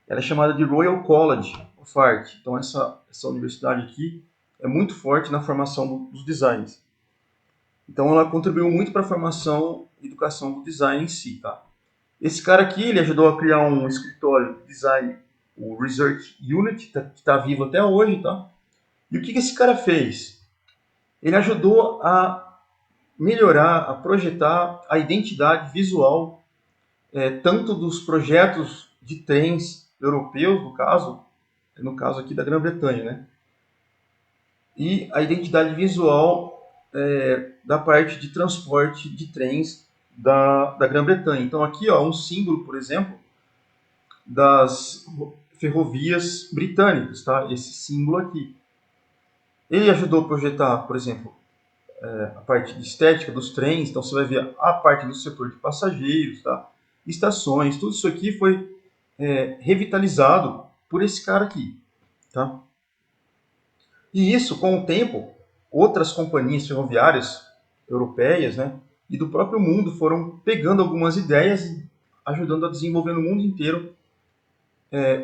Ela é chamada de Royal College of Art. Então, essa universidade aqui é muito forte na formação dos designers. Então ela contribuiu muito para a formação e educação do design em si, tá? Esse cara aqui, ele ajudou a criar um escritório de design, o Research Unit, que está vivo até hoje, tá? E o que esse cara fez? Ele ajudou a melhorar, a projetar a identidade visual tanto dos projetos de trens europeus, no caso aqui da Grã-Bretanha, né? E a identidade visual da parte de transporte de trens da Grã-Bretanha. Então aqui ó, um símbolo, por exemplo, das ferrovias britânicas, tá? Esse símbolo aqui. Ele ajudou a projetar, por exemplo, a parte de estética dos trens, então você vai ver a parte do setor de passageiros, tá? Estações, tudo isso aqui foi revitalizado por esse cara aqui, tá? E isso, com o tempo, outras companhias ferroviárias europeias, né, e do próprio mundo foram pegando algumas ideias e ajudando a desenvolver no mundo inteiro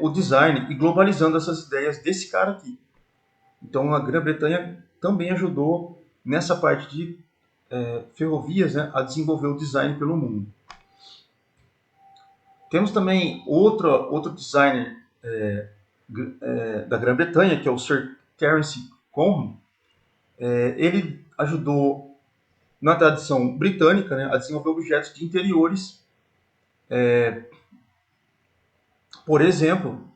o design e globalizando essas ideias desse cara aqui. Então a Grã-Bretanha também ajudou nessa parte de ferrovias, né, a desenvolver o design pelo mundo. Temos também outro designer da Grã-Bretanha, que é o Sir Terence Conran. Ele ajudou na tradição britânica, né, a desenvolver objetos de interiores. Por exemplo,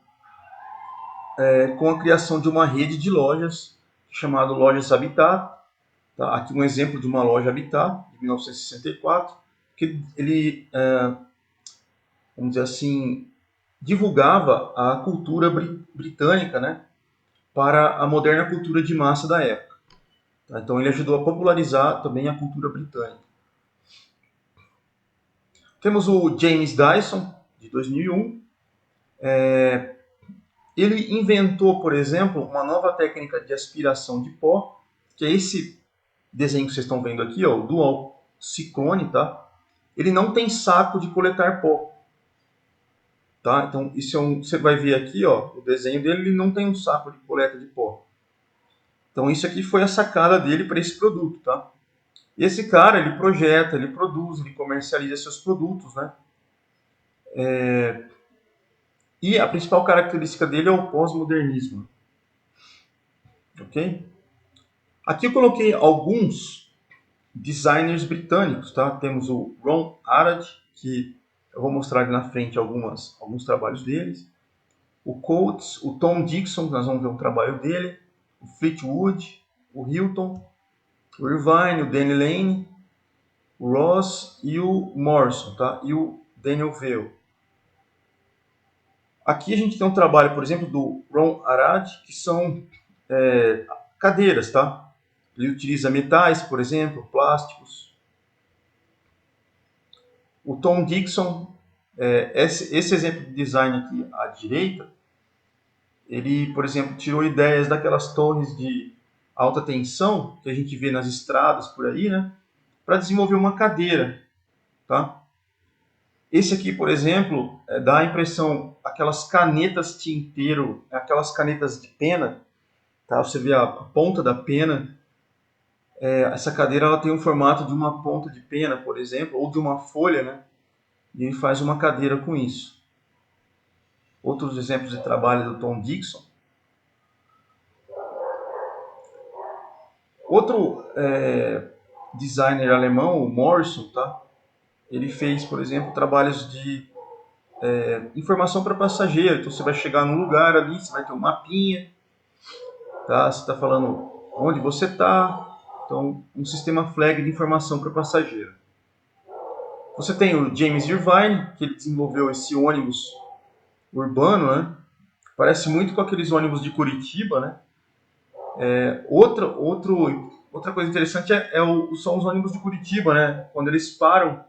com a criação de uma rede de lojas chamada Lojas Habitat. Tá? Aqui um exemplo de uma loja Habitat, de 1964, que ele, vamos dizer assim, divulgava a cultura britânica, né, para a moderna cultura de massa da época. Tá? Então ele ajudou a popularizar também a cultura britânica. Temos o James Dyson, de 2001. Ele inventou, por exemplo, uma nova técnica de aspiração de pó, que é esse desenho que vocês estão vendo aqui, ó, o Dual Ciclone, tá? Ele não tem saco de coletar pó. Tá? Então, isso você vai ver aqui, ó, o desenho dele, ele não tem um saco de coleta de pó. Então, isso aqui foi a sacada dele para esse produto, tá? Esse cara, ele projeta, ele produz, ele comercializa seus produtos, né? E a principal característica dele é o pós-modernismo. Ok? Aqui eu coloquei alguns designers britânicos, tá? Temos o Ron Arad, que eu vou mostrar ali na frente alguns trabalhos deles. O Coates, o Tom Dixon, nós vamos ver um trabalho dele. O Fleetwood, o Hilton, o Irvine, o Danny Lane, o Ross e o Morrison, tá? E o Daniel Vail. Aqui a gente tem um trabalho, por exemplo, do Ron Arad, que são cadeiras, tá? Ele utiliza metais, por exemplo, plásticos. O Tom Dixon, esse exemplo de design aqui à direita, ele, por exemplo, tirou ideias daquelas torres de alta tensão que a gente vê nas estradas por aí, né? Para desenvolver uma cadeira, tá? Esse aqui, por exemplo, dá a impressão, aquelas canetas tinteiro, aquelas canetas de pena, tá? Você vê a ponta da pena. Essa cadeira ela tem um formato de uma ponta de pena, por exemplo, ou de uma folha, né? E ele faz uma cadeira com isso. Outros exemplos de trabalho do Tom Dixon. Outro designer alemão, o Morrison, tá? Ele fez, por exemplo, trabalhos de informação para passageiro. Então você vai chegar num lugar ali, você vai ter um mapinha, tá? Você está falando onde você está. Então, um sistema flag de informação para passageiro. Você tem o James Irvine, que ele desenvolveu esse ônibus urbano, né? Parece muito com aqueles ônibus de Curitiba, né? Outra coisa interessante são os ônibus de Curitiba, né? Quando eles param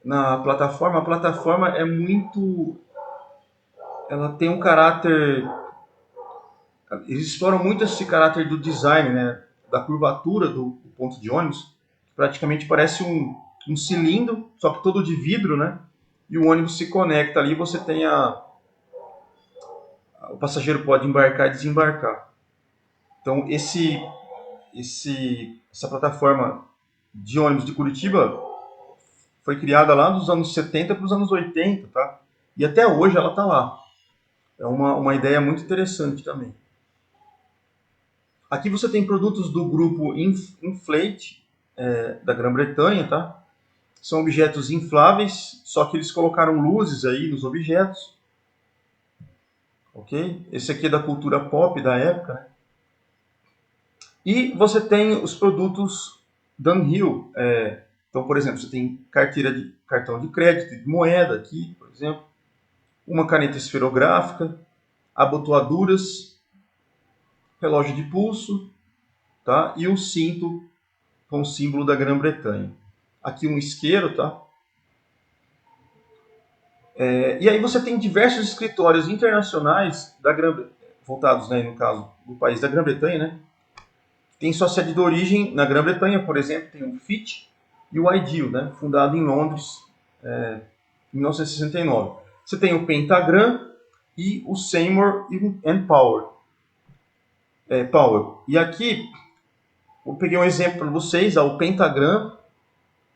na plataforma, a plataforma é muito... Ela tem um caráter... Eles exploram muito esse caráter do design, né? Da curvatura do ponto de ônibus. Praticamente parece um cilindro, só que todo de vidro, né? E o ônibus se conecta ali e você tem o passageiro pode embarcar e desembarcar. Então, essa plataforma de ônibus de Curitiba foi criada lá nos anos 70 para os anos 80, tá? E até hoje ela está lá. É uma ideia muito interessante também. Aqui você tem produtos do grupo Inflate, da Grã-Bretanha, tá? São objetos infláveis, só que eles colocaram luzes aí nos objetos, ok? Esse aqui é da cultura pop da época, né? E você tem os produtos Dunhill. Então, por exemplo, você tem cartão de crédito, de moeda aqui, por exemplo, uma caneta esferográfica, abotoaduras, relógio de pulso, tá? E o cinto com o símbolo da Grã-Bretanha. Aqui um isqueiro, tá? E aí você tem diversos escritórios internacionais voltados, né, no caso, do país da Grã-Bretanha, né? Tem sua sede de origem na Grã-Bretanha, por exemplo, tem o Fitch e o Ideal, né? Fundado em Londres em 1969. Você tem o Pentagram e o Seymour and Powell. E aqui eu peguei um exemplo para vocês, o Pentagram.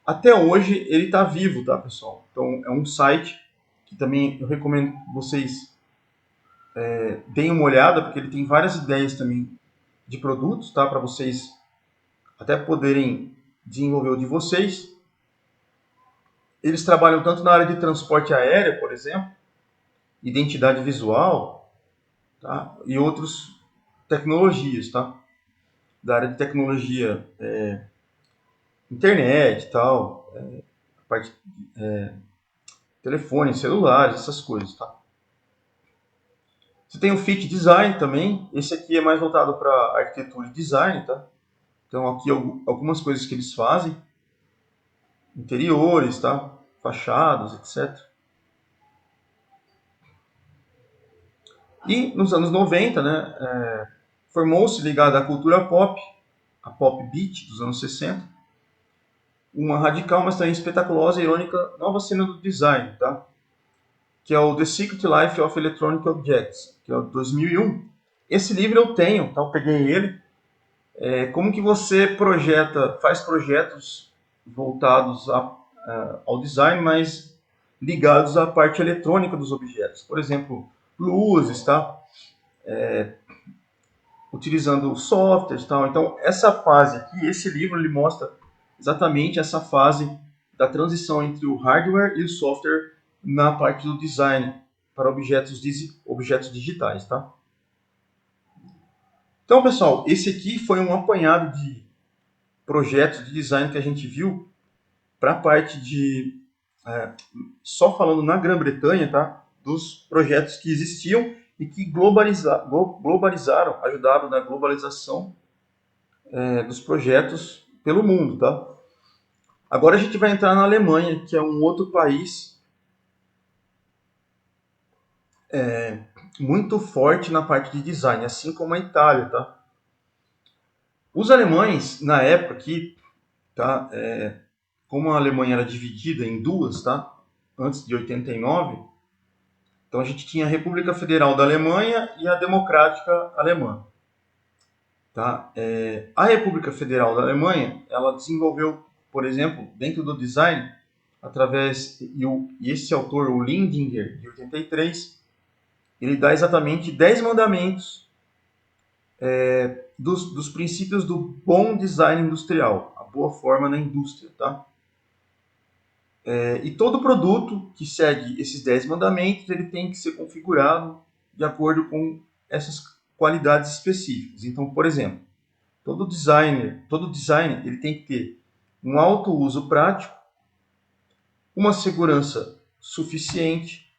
Até hoje ele está vivo, tá, pessoal? Então é um site que também eu recomendo que vocês deem uma olhada, porque ele tem várias ideias também de produtos, tá? Para vocês até poderem desenvolver o de vocês. Eles trabalham tanto na área de transporte aéreo, por exemplo, identidade visual, tá? E outras tecnologias, tá? Da área de tecnologia, internet e tal, parte telefone, celulares, essas coisas, tá? Você tem o Fit Design também. Esse aqui é mais voltado para arquitetura e design, tá? Então aqui algumas coisas que eles fazem, interiores, tá? Fachadas, etc. E nos anos 90, né, formou-se ligado à cultura pop, a pop beat dos anos 60, uma radical, mas também espetaculosa e irônica nova cena do design, tá? Que é o The Secret Life of Electronic Objects, que é o 2001. Esse livro eu tenho, tá? Eu peguei ele. Como que você faz projetos voltados ao design, mas ligados à parte eletrônica dos objetos. Por exemplo, luzes, tá? Utilizando softwares, tal. Então, essa fase aqui, esse livro, ele mostra exatamente essa fase da transição entre o hardware e o software na parte do design para objetos digitais, tá? Então, pessoal, esse aqui foi um apanhado de projetos de design que a gente viu para a parte de, só falando na Grã-Bretanha, tá? Dos projetos que existiam e que globalizaram, ajudaram na globalização dos projetos pelo mundo, tá? Agora a gente vai entrar na Alemanha, que é um outro país muito forte na parte de design, assim como a Itália, tá? Os alemães, na época aqui, tá? Como a Alemanha era dividida em duas, tá? Antes de 89, então a gente tinha a República Federal da Alemanha e a Democrática Alemã. Tá? A República Federal da Alemanha, ela desenvolveu, por exemplo, dentro do design, e esse autor, o Lindinger, de 83, ele dá exatamente 10 mandamentos dos princípios do bom design industrial, a boa forma na indústria. Tá? E todo produto que segue esses 10 mandamentos, ele tem que ser configurado de acordo com essas qualidades específicas. Então, por exemplo, todo design ele tem que ter um alto uso prático, uma segurança suficiente,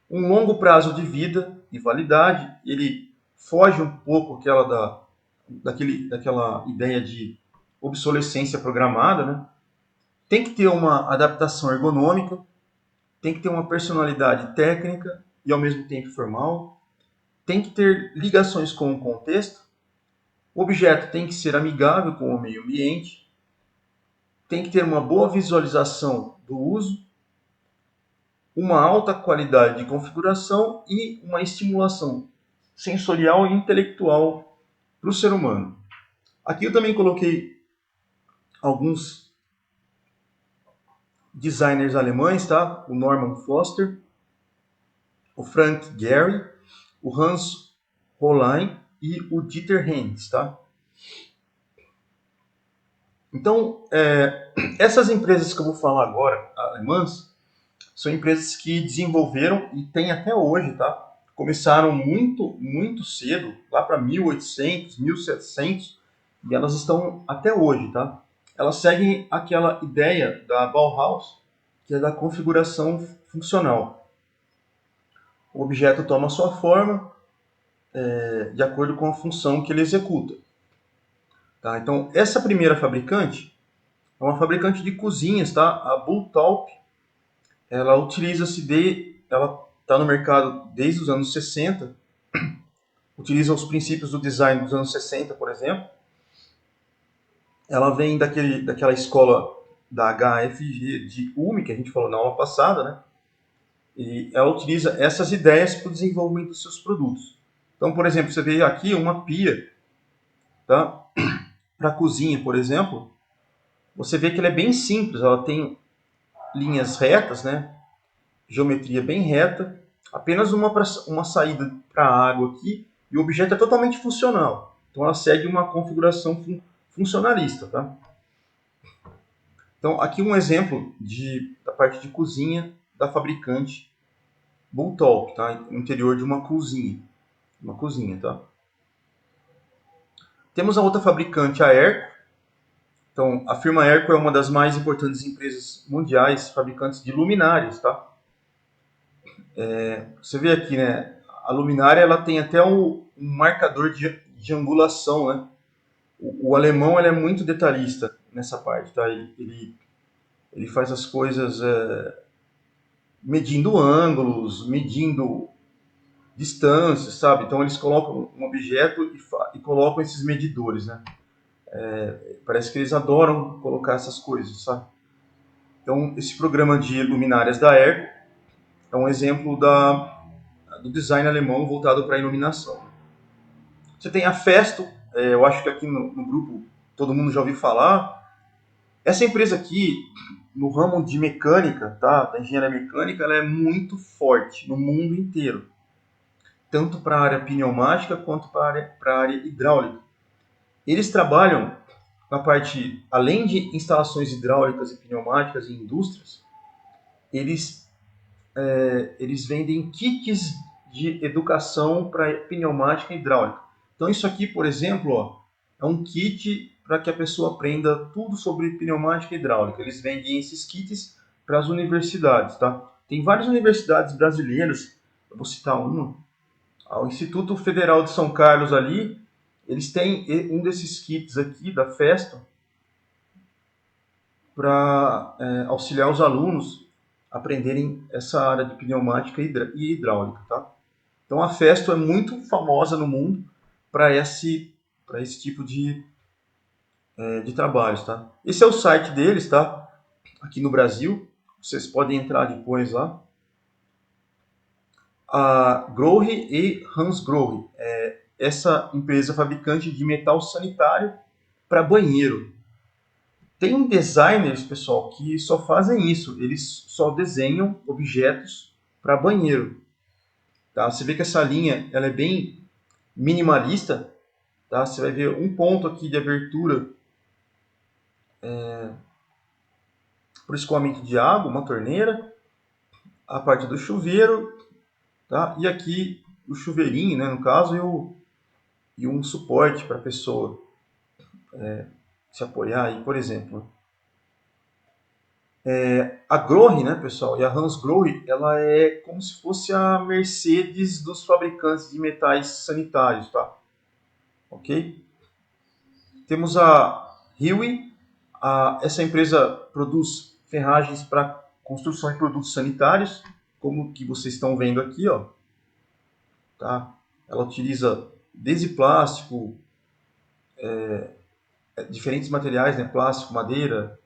um longo prazo de vida e validade. Ele foge um pouco daquela ideia de obsolescência programada, né? Tem que ter uma adaptação ergonômica, tem que ter uma personalidade técnica e ao mesmo tempo formal, tem que ter ligações com o contexto, o objeto tem que ser amigável com o meio ambiente, tem que ter uma boa visualização do uso, uma alta qualidade de configuração e uma estimulação sensorial e intelectual para o ser humano. Aqui eu também coloquei alguns designers alemães, tá? O Norman Foster, o Frank Gehry, o Hans Hollein e o Dieter Heinz, tá? Então, essas empresas que eu vou falar agora, alemãs, são empresas que desenvolveram e têm até hoje, tá? Começaram muito, muito cedo, lá para 1800, 1700, e elas estão até hoje, tá? Elas seguem aquela ideia da Bauhaus, que é da configuração funcional. O objeto toma sua forma de acordo com a função que ele executa. Tá? Então, essa primeira fabricante é uma fabricante de cozinhas, tá? A Bultaup. Ela utiliza-se ela está no mercado desde os anos 60, utiliza os princípios do design dos anos 60, por exemplo. Ela vem daquela escola da HFG de Ulm, que a gente falou na aula passada, né? E ela utiliza essas ideias para o desenvolvimento dos seus produtos. Então, por exemplo, você vê aqui uma pia, tá? Para cozinha, por exemplo, você vê que ela é bem simples, ela tem linhas retas, né? Geometria bem reta, apenas uma saída para a água aqui, e o objeto é totalmente funcional. Então ela segue uma configuração funcionalista. Tá? Então aqui um exemplo da parte de cozinha da fabricante Bultop, tá? No interior de uma cozinha. Tá? Temos a outra fabricante, a Erco. Então, a firma Erco é uma das mais importantes empresas mundiais fabricantes de luminárias. Tá? Você vê aqui, né? A luminária ela tem até um marcador de angulação, né? O alemão ele é muito detalhista nessa parte, tá? Ele faz as coisas medindo ângulos, medindo distâncias, sabe? Então eles colocam um objeto e colocam esses medidores, né? Parece que eles adoram colocar essas coisas, sabe? Então esse programa de luminárias da Ergo é um exemplo do design alemão voltado para a iluminação. Você tem a Festo, eu acho que aqui no grupo todo mundo já ouviu falar. Essa empresa aqui, no ramo de mecânica, tá, da engenharia mecânica, ela é muito forte no mundo inteiro. Tanto para a área pneumática quanto para a área hidráulica. Eles trabalham na parte, além de instalações hidráulicas e pneumáticas em indústrias, eles vendem kits de educação para pneumática e hidráulica. Então isso aqui, por exemplo, ó, é um kit para que a pessoa aprenda tudo sobre pneumática e hidráulica. Eles vendem esses kits para as universidades, tá? Tem várias universidades brasileiras, eu vou citar uma, o Instituto Federal de São Carlos ali, eles têm um desses kits aqui da Festo para auxiliar os alunos a aprenderem essa área de pneumática e hidráulica, tá? Então a Festo é muito famosa no mundo para esse tipo de trabalhos, tá? Esse é o site deles, tá? Aqui no Brasil, vocês podem entrar depois lá. A Grohe e Hans Grohe, essa empresa fabricante de metal sanitário para banheiro. Tem designers, pessoal, que só fazem isso. Eles só desenham objetos para banheiro. Tá? Você vê que essa linha ela é bem minimalista. Tá? Você vai ver um ponto aqui de abertura para o escoamento de água, uma torneira. A parte do chuveiro. Tá? E aqui o chuveirinho, né, no caso, e um suporte para a pessoa se apoiar aí, por exemplo. A Grohe, né, pessoal, e a Hans Grohe, ela é como se fosse a Mercedes dos fabricantes de metais sanitários, tá? Ok? Temos a Hiwi, essa empresa produz ferragens para construção de produtos sanitários, como que vocês estão vendo aqui, ó. Tá? Ela utiliza desde plástico, diferentes materiais, né? Plástico, madeira,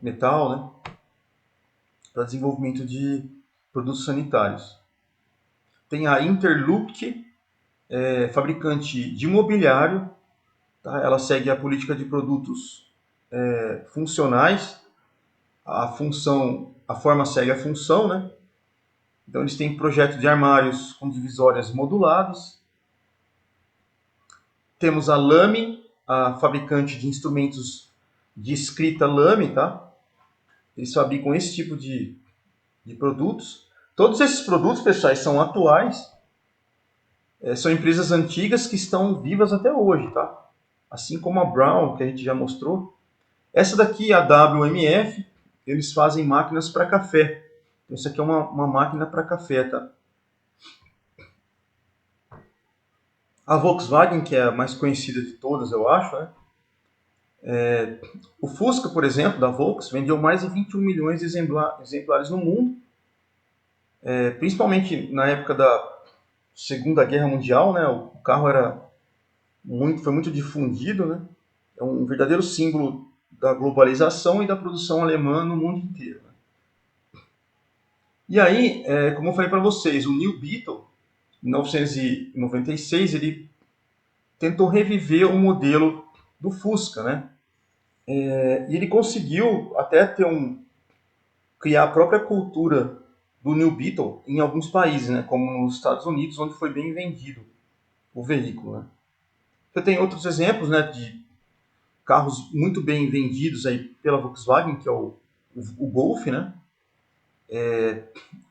metal, né? Para desenvolvimento de produtos sanitários. Tem a Interlook, fabricante de mobiliário, tá? Ela segue a política de produtos funcionais, a forma segue a função, né? Então eles têm projeto de armários com divisórias moduladas. Temos a Lamy, a fabricante de instrumentos de escrita Lamy, tá? Eles fabricam esse tipo de produtos. Todos esses produtos, pessoal, são atuais, são empresas antigas que estão vivas até hoje, tá? Assim como a Brown, que a gente já mostrou. Essa daqui, a WMF, eles fazem máquinas para café. Então, isso aqui é uma máquina para café, tá? A Volkswagen, que é a mais conhecida de todas, eu acho, né? O Fusca, por exemplo, da Volks, vendeu mais de 21 milhões de exemplares no mundo, principalmente na época da Segunda Guerra Mundial, né? O carro foi muito difundido, né? É um verdadeiro símbolo da globalização e da produção alemã no mundo inteiro. E aí, como eu falei para vocês, o New Beetle, em 1996, ele tentou reviver o modelo do Fusca, né? E ele conseguiu até criar a própria cultura do New Beetle em alguns países, né? Como nos Estados Unidos, onde foi bem vendido o veículo, né? Você tem outros exemplos, né, de carros muito bem vendidos aí pela Volkswagen, que é o Golf, né?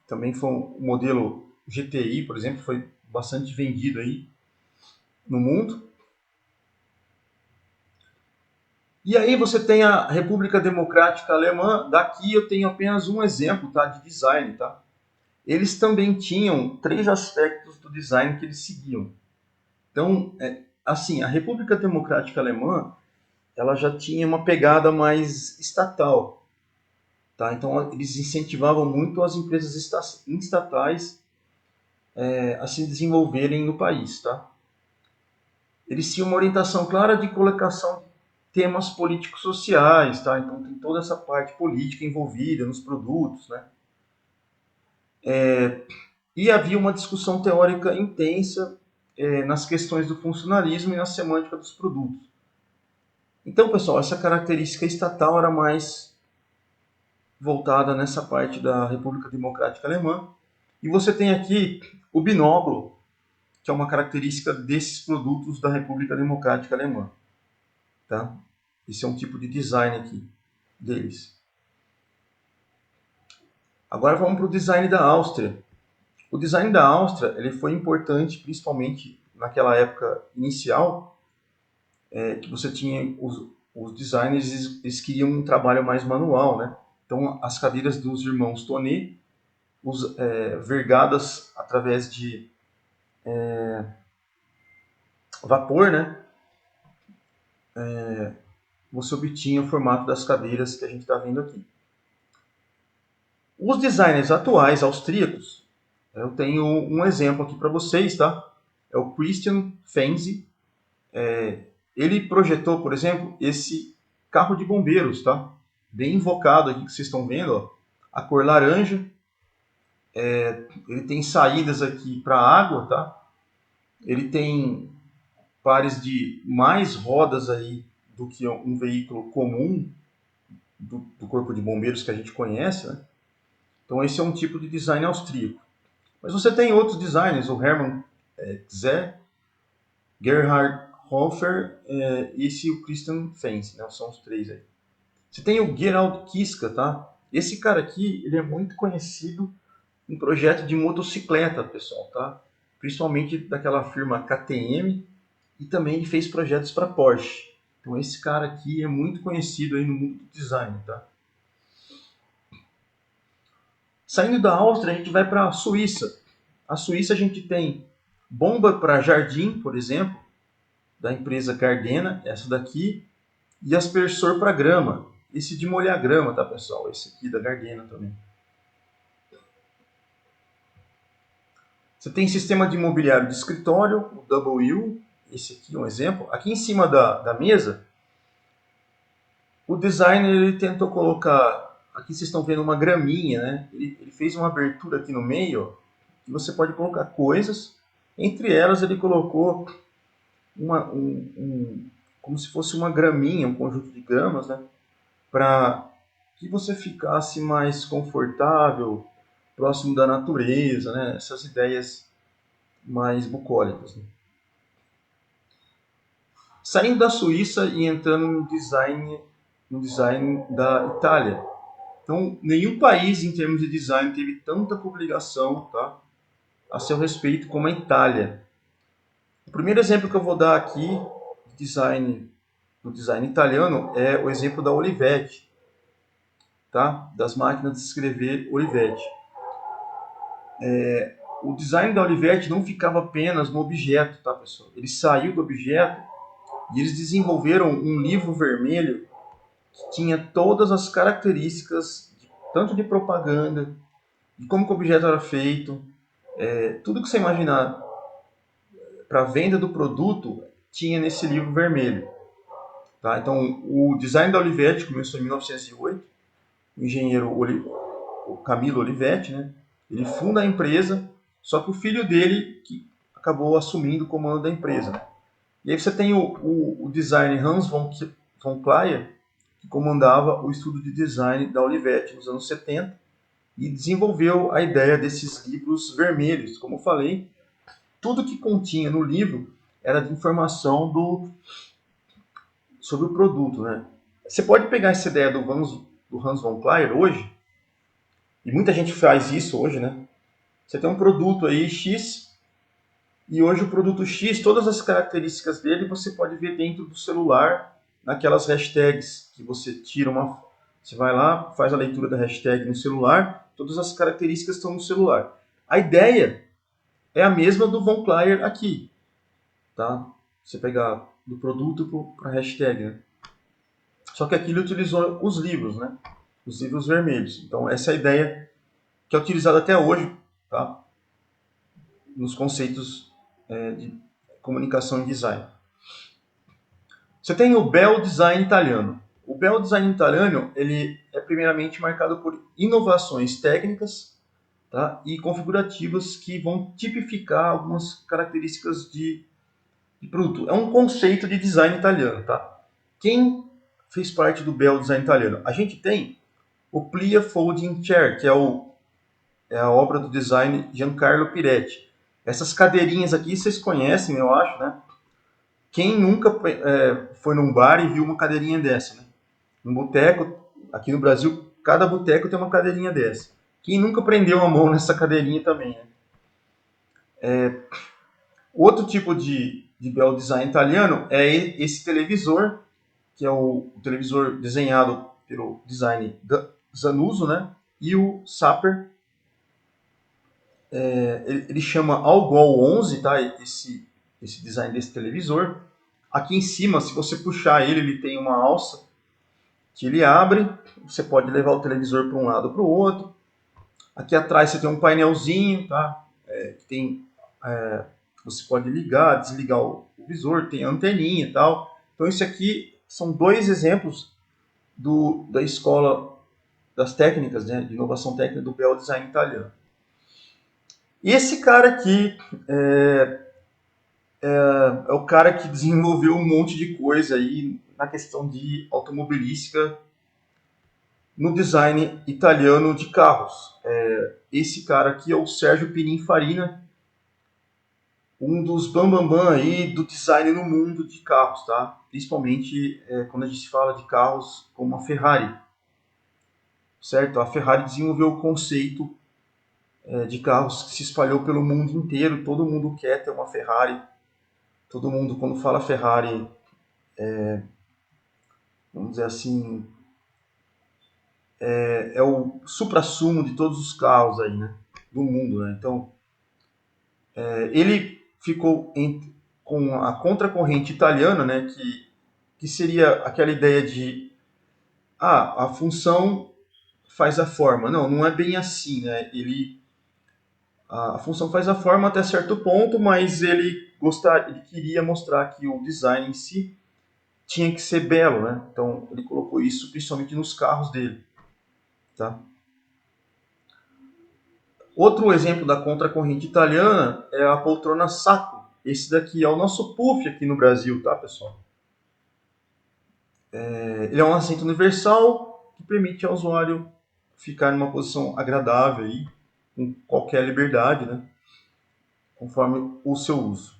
Também foi um modelo GTI, por exemplo, foi bastante vendido aí no mundo. E aí você tem a República Democrática Alemã. Daqui eu tenho apenas um exemplo, tá, de design, tá? Eles também tinham três aspectos do design que eles seguiam. Então, assim, a República Democrática Alemã, ela já tinha uma pegada mais estatal, tá? Então eles incentivavam muito as empresas estatais a se desenvolverem no país, tá? Eles tinham uma orientação clara de colocação de temas políticos sociais, tá? Então tem toda essa parte política envolvida nos produtos, né? E havia uma discussão teórica intensa nas questões do funcionalismo e na semântica dos produtos. Então, pessoal, essa característica estatal era mais voltada nessa parte da República Democrática Alemã. E você tem aqui o binóculo, que é uma característica desses produtos da República Democrática Alemã. Tá? Esse é um tipo de design aqui deles. Agora vamos para o design da Áustria. O design da Áustria ele foi importante principalmente naquela época inicial, que você tinha os designers, eles queriam um trabalho mais manual, né? Então as cadeiras dos irmãos Tonnet, vergadas através de vapor, né? Você obtinha o formato das cadeiras que a gente está vendo aqui. Os designers atuais austríacos, eu tenho um exemplo aqui para vocês, tá? É o Christian Fenzi. Ele projetou, por exemplo, esse carro de bombeiros, tá? Bem invocado aqui que vocês estão vendo, ó. A cor laranja. Ele tem saídas aqui para água, tá? Ele tem pares de mais rodas aí do que um veículo comum do corpo de bombeiros que a gente conhece, né? Então esse é um tipo de design austríaco. Mas você tem outros designers, o Hermann Zeh, Gerhard Hofer e o Christian Fenz, né? São os três aí. Você tem o Gerald Kiska, tá? Esse cara aqui, ele é muito conhecido em projeto de motocicleta, pessoal, tá? Principalmente daquela firma KTM, e também ele fez projetos para Porsche. Então esse cara aqui é muito conhecido aí no mundo do design, tá? Saindo da Áustria, a gente vai para a Suíça. A Suíça a gente tem bomba para jardim, por exemplo, da empresa Gardena, essa daqui, e aspersor para grama. Esse de molhar grama, tá, pessoal? Esse aqui da Gardena também. Você tem sistema de imobiliário de escritório, o W, esse aqui é um exemplo. Aqui em cima da mesa, o designer ele tentou colocar, aqui vocês estão vendo uma graminha, né? Ele fez uma abertura aqui no meio, ó, que você pode colocar coisas. Entre elas ele colocou como se fosse uma graminha, um conjunto de gramas, né? Para que você ficasse mais confortável, próximo da natureza, né? Essas ideias mais bucólicas. Né? saindo da Suíça e entrando no design da Itália. Então, nenhum país em termos de design teve tanta publicação, tá, a seu respeito como a Itália. O primeiro exemplo que eu vou dar aqui de design, do design italiano é o exemplo da Olivetti, tá? Das máquinas de escrever Olivetti. O design da Olivetti não ficava apenas no objeto, tá, pessoal? Ele saiu do objeto e eles desenvolveram um livro vermelho que tinha todas as características, tanto de propaganda, de como que o objeto era feito, tudo que você imaginar para a venda do produto tinha nesse livro vermelho. Tá? Então, o design da Olivetti começou em 1908, o engenheiro o Camillo Olivetti, né? Ele funda a empresa, só que o filho dele que acabou assumindo o comando da empresa. Né? E aí você tem o designer Hans von Clier, que comandava o estudo de design da Olivetti nos anos 70 e desenvolveu a ideia desses livros vermelhos. Como eu falei, tudo que continha no livro era de informação sobre o produto. Né? Você pode pegar essa ideia do Hans von Clier hoje, e muita gente faz isso hoje, né? Você tem um produto aí X, e hoje o produto X, todas as características dele você pode ver dentro do celular, naquelas hashtags que você tira uma... Você vai lá, faz a leitura da hashtag no celular, todas as características estão no celular. A ideia é a mesma do Von Clier aqui, tá? Você pegar do produto para a hashtag, né? Só que aqui ele utilizou os livros, né? Os livros vermelhos. Então essa é a ideia que é utilizada até hoje, tá? Nos conceitos de comunicação e design. Você tem o bel design italiano. O bel design italiano ele é primeiramente marcado por inovações técnicas, tá? E configurativas que vão tipificar algumas características de produto. É um conceito de design italiano. Tá? Quem fez parte do bel design italiano? A gente tem o Plia Folding Chair, que é a obra do design Giancarlo Piretti. Essas cadeirinhas aqui vocês conhecem, eu acho, né? Quem nunca foi num bar e viu uma cadeirinha dessa, né? Um boteco, aqui no Brasil, cada boteco tem uma cadeirinha dessa. Quem nunca prendeu a mão nessa cadeirinha também, né? Outro tipo de bel design italiano é esse televisor, que é o televisor desenhado pelo design Zanuso, né? E o Sapper, ele chama Algol 11, tá? Esse design desse televisor. Aqui em cima, se você puxar ele tem uma alça que ele abre. Você pode levar o televisor para um lado ou para o outro. Aqui atrás você tem um painelzinho, tá? Que tem, você pode ligar, desligar o visor, tem anteninha e tal. Então, isso aqui são dois exemplos da escola das técnicas, né, de inovação técnica do bel design italiano. E esse cara aqui é o cara que desenvolveu um monte de coisa aí na questão de automobilística no design italiano de carros. Esse cara aqui é o Sergio Pininfarina, um dos bambambam aí do design no mundo de carros, tá? Principalmente quando a gente fala de carros como a Ferrari, certo? A Ferrari desenvolveu o conceito de carros que se espalhou pelo mundo inteiro. Todo mundo quer ter uma Ferrari. Todo mundo, quando fala Ferrari, vamos dizer assim, é o suprassumo de todos os carros aí, né? Do mundo, né? Então, ele ficou com a contracorrente italiana, né? Que seria aquela ideia de a função faz a forma. Não, não é bem assim, né? A função faz a forma até certo ponto, mas ele queria mostrar que o design em si tinha que ser belo, né? Então ele colocou isso principalmente nos carros dele, tá? Outro exemplo da contracorrente italiana é a poltrona Sacco. Esse daqui é o nosso puff aqui no Brasil, tá, pessoal? Ele é um assento universal que permite ao usuário ficar numa posição agradável aí, com qualquer liberdade, né? Conforme o seu uso.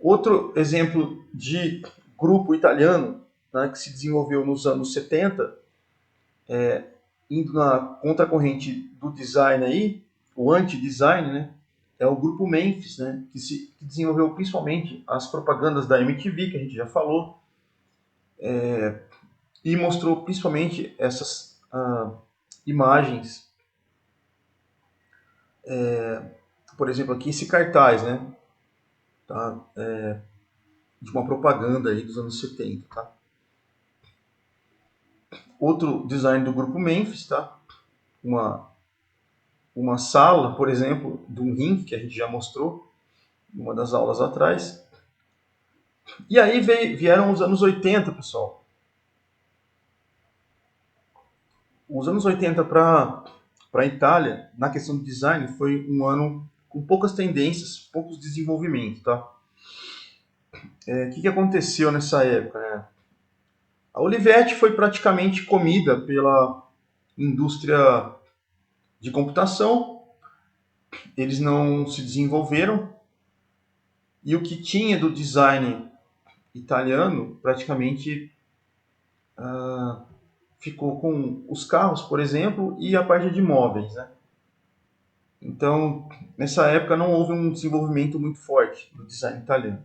Outro exemplo de grupo italiano, né, que se desenvolveu nos anos 70, indo na contracorrente do design aí, o anti-design, né, é o grupo Memphis, né, que desenvolveu principalmente as propagandas da MTV, que a gente já falou, e mostrou principalmente essas imagens, por exemplo, aqui esse cartaz, né, tá, de uma propaganda aí dos anos 70, tá? Outro design do grupo Memphis, tá? Uma sala, por exemplo, de um ringue que a gente já mostrou em uma das aulas atrás. E aí vieram os anos 80, pessoal. Os anos 80 para a Itália, na questão de design, foi um ano com poucas tendências, poucos desenvolvimentos, tá? Que aconteceu nessa época, né? A Olivetti foi praticamente comida pela indústria de computação, eles não se desenvolveram, e o que tinha do design italiano praticamente ficou com os carros, por exemplo, e a parte de móveis, né? Então, nessa época não houve um desenvolvimento muito forte do design italiano.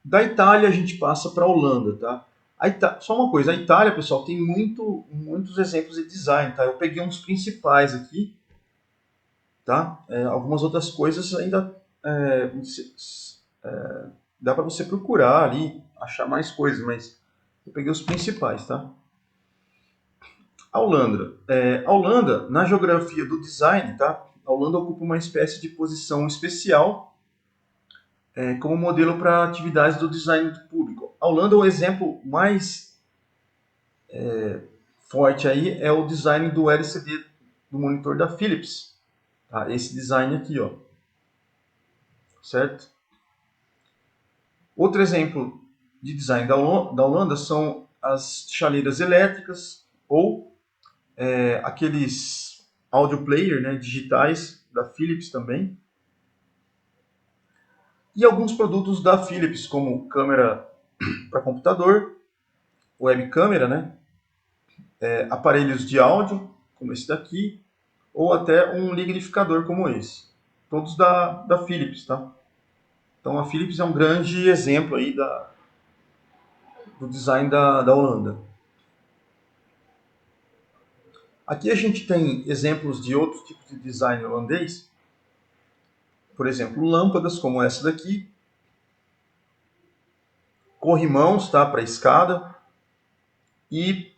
Da Itália a gente passa para a Holanda, tá? Só uma coisa, a Itália, pessoal, tem muitos exemplos de design, tá? Eu peguei uns principais aqui, tá? Algumas outras coisas ainda dá para você procurar ali, achar mais coisas, mas eu peguei os principais, tá? A Holanda, na geografia do design, tá? A Holanda ocupa uma espécie de posição especial como modelo para atividades do design do público. A Holanda, o exemplo mais forte aí é o design do LCD do monitor da Philips. Tá? Esse design aqui, ó. Certo? Outro exemplo de design da Holanda são as chaleiras elétricas ou aqueles audio player, né, digitais da Philips também. E alguns produtos da Philips, como câmera para computador, web câmera, né, aparelhos de áudio, como esse daqui, ou até um liquidificador como esse. Todos da Philips, tá? Então a Philips é um grande exemplo aí do design da Holanda. Aqui a gente tem exemplos de outros tipos de design holandês. Por exemplo, lâmpadas como essa daqui, corrimãos, tá, para escada, e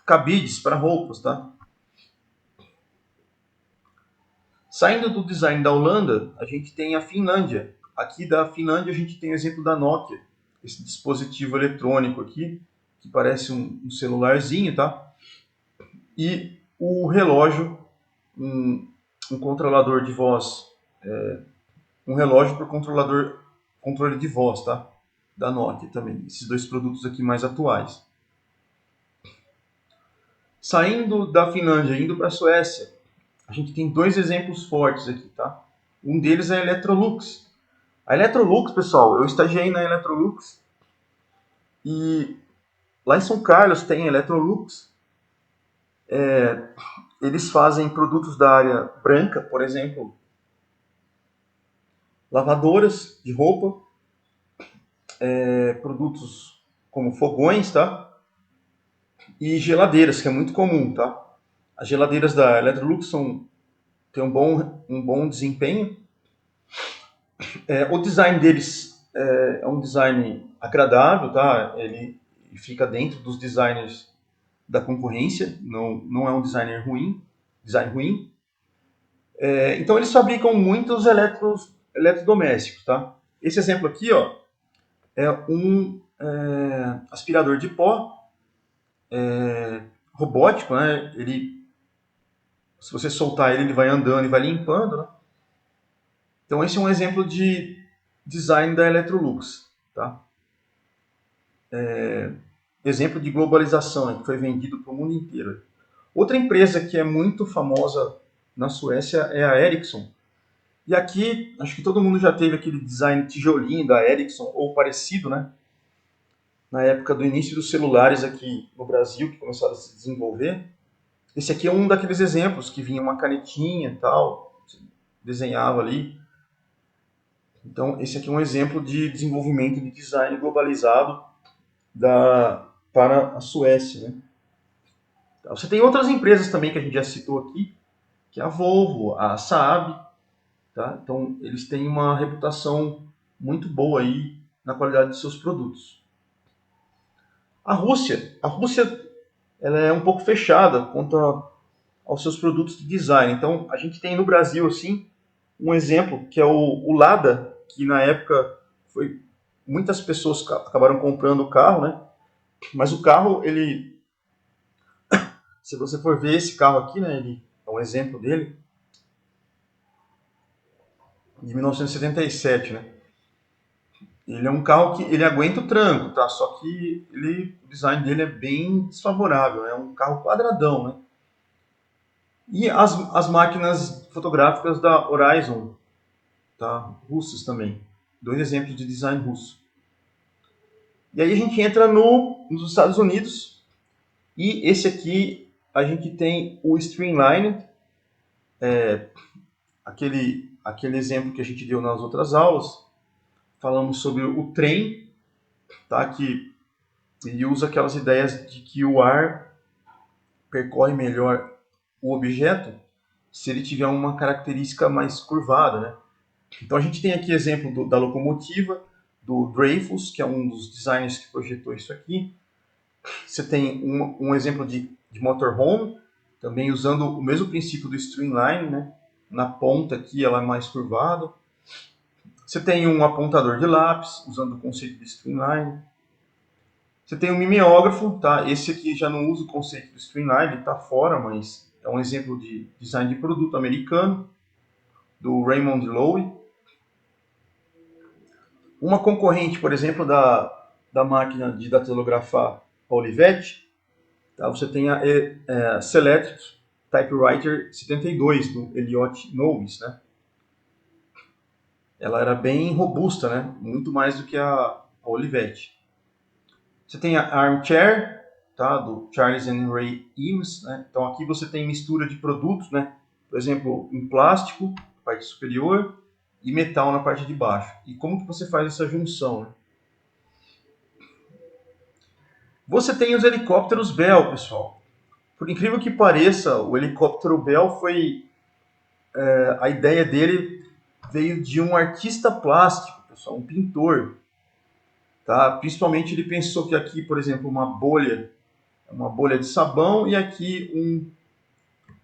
cabides para roupas, tá? Saindo do design da Holanda, a gente tem a Finlândia. Aqui da Finlândia a gente tem o exemplo da Nokia, esse dispositivo eletrônico aqui, que parece um celularzinho, tá? E o relógio, um controlador de voz, um relógio para controle de voz, tá? Da Nokia também. Esses dois produtos aqui mais atuais. Saindo da Finlândia, indo para a Suécia, a gente tem dois exemplos fortes aqui, tá? Um deles é a Electrolux. A Electrolux, pessoal, eu estagiei na Electrolux e lá em São Carlos tem a Electrolux. Eles fazem produtos da área branca, por exemplo, lavadoras de roupa, produtos como fogões, tá? E geladeiras, que é muito comum, tá? As geladeiras da Electrolux têm um bom desempenho. O design deles é um design agradável, tá? Ele fica dentro dos designers da concorrência, não é um design ruim. Então eles fabricam muitos eletrodomésticos, tá? Esse exemplo aqui, ó, é um aspirador de pó robótico, né? Se você soltar ele vai andando e vai limpando, né? Então esse é um exemplo de design da Electrolux, tá? Exemplo de globalização, que foi vendido para o mundo inteiro. Outra empresa que é muito famosa na Suécia é a Ericsson. E aqui, acho que todo mundo já teve aquele design tijolinho da Ericsson, ou parecido, né? Na época do início dos celulares aqui no Brasil, que começaram a se desenvolver. Esse aqui é um daqueles exemplos que vinha uma canetinha e tal, desenhava ali. Então, esse aqui é um exemplo de desenvolvimento de design globalizado para a Suécia, né? Você tem outras empresas também que a gente já citou aqui, que é a Volvo, a Saab, tá? Então, eles têm uma reputação muito boa aí na qualidade de seus produtos. A Rússia ela é um pouco fechada quanto aos seus produtos de design. Então, a gente tem no Brasil, assim, um exemplo que é o Lada, que na época foi muitas pessoas acabaram comprando o carro, né? Mas o carro, ele, se você for ver esse carro aqui, né? Ele é um exemplo dele, de 1977, né? Ele é um carro que ele aguenta o tranco, tá? Só que o design dele é bem desfavorável, é um carro quadradão, né? E as máquinas fotográficas da Horizon, tá? Russas também. Dois exemplos de design russo. E aí a gente entra nos Estados Unidos, e esse aqui a gente tem o Streamline, aquele exemplo que a gente deu nas outras aulas. Falamos sobre o trem, tá? Que ele usa aquelas ideias de que o ar percorre melhor o objeto se ele tiver uma característica mais curvada, né? Então a gente tem aqui exemplo da locomotiva, do Dreyfus, que é um dos designers que projetou isso aqui. Você tem um exemplo de motorhome, também usando o mesmo princípio do streamline, né? Na ponta aqui ela é mais curvada. Você tem um apontador de lápis, usando o conceito de streamline. Você tem um mimeógrafo, tá? Esse aqui já não usa o conceito do streamline, ele está fora, mas é um exemplo de design de produto americano, do Raymond Loewy. Uma concorrente, por exemplo, da máquina de datilografar Olivetti, tá? Você tem a Select Typewriter 72, do Elliott Knowles, né? Ela era bem robusta, né? Muito mais do que a Olivetti. Você tem a Armchair, tá? Do Charles and Ray Eames, né? Então aqui você tem mistura de produtos, né? Por exemplo, em plástico, parte superior, e metal na parte de baixo. E como que você faz essa junção, né? Você tem os helicópteros Bell, pessoal. Por incrível que pareça, o helicóptero Bell foi a ideia dele veio de um artista plástico, pessoal, um pintor, tá? Principalmente ele pensou que aqui, por exemplo, uma bolha de sabão e aqui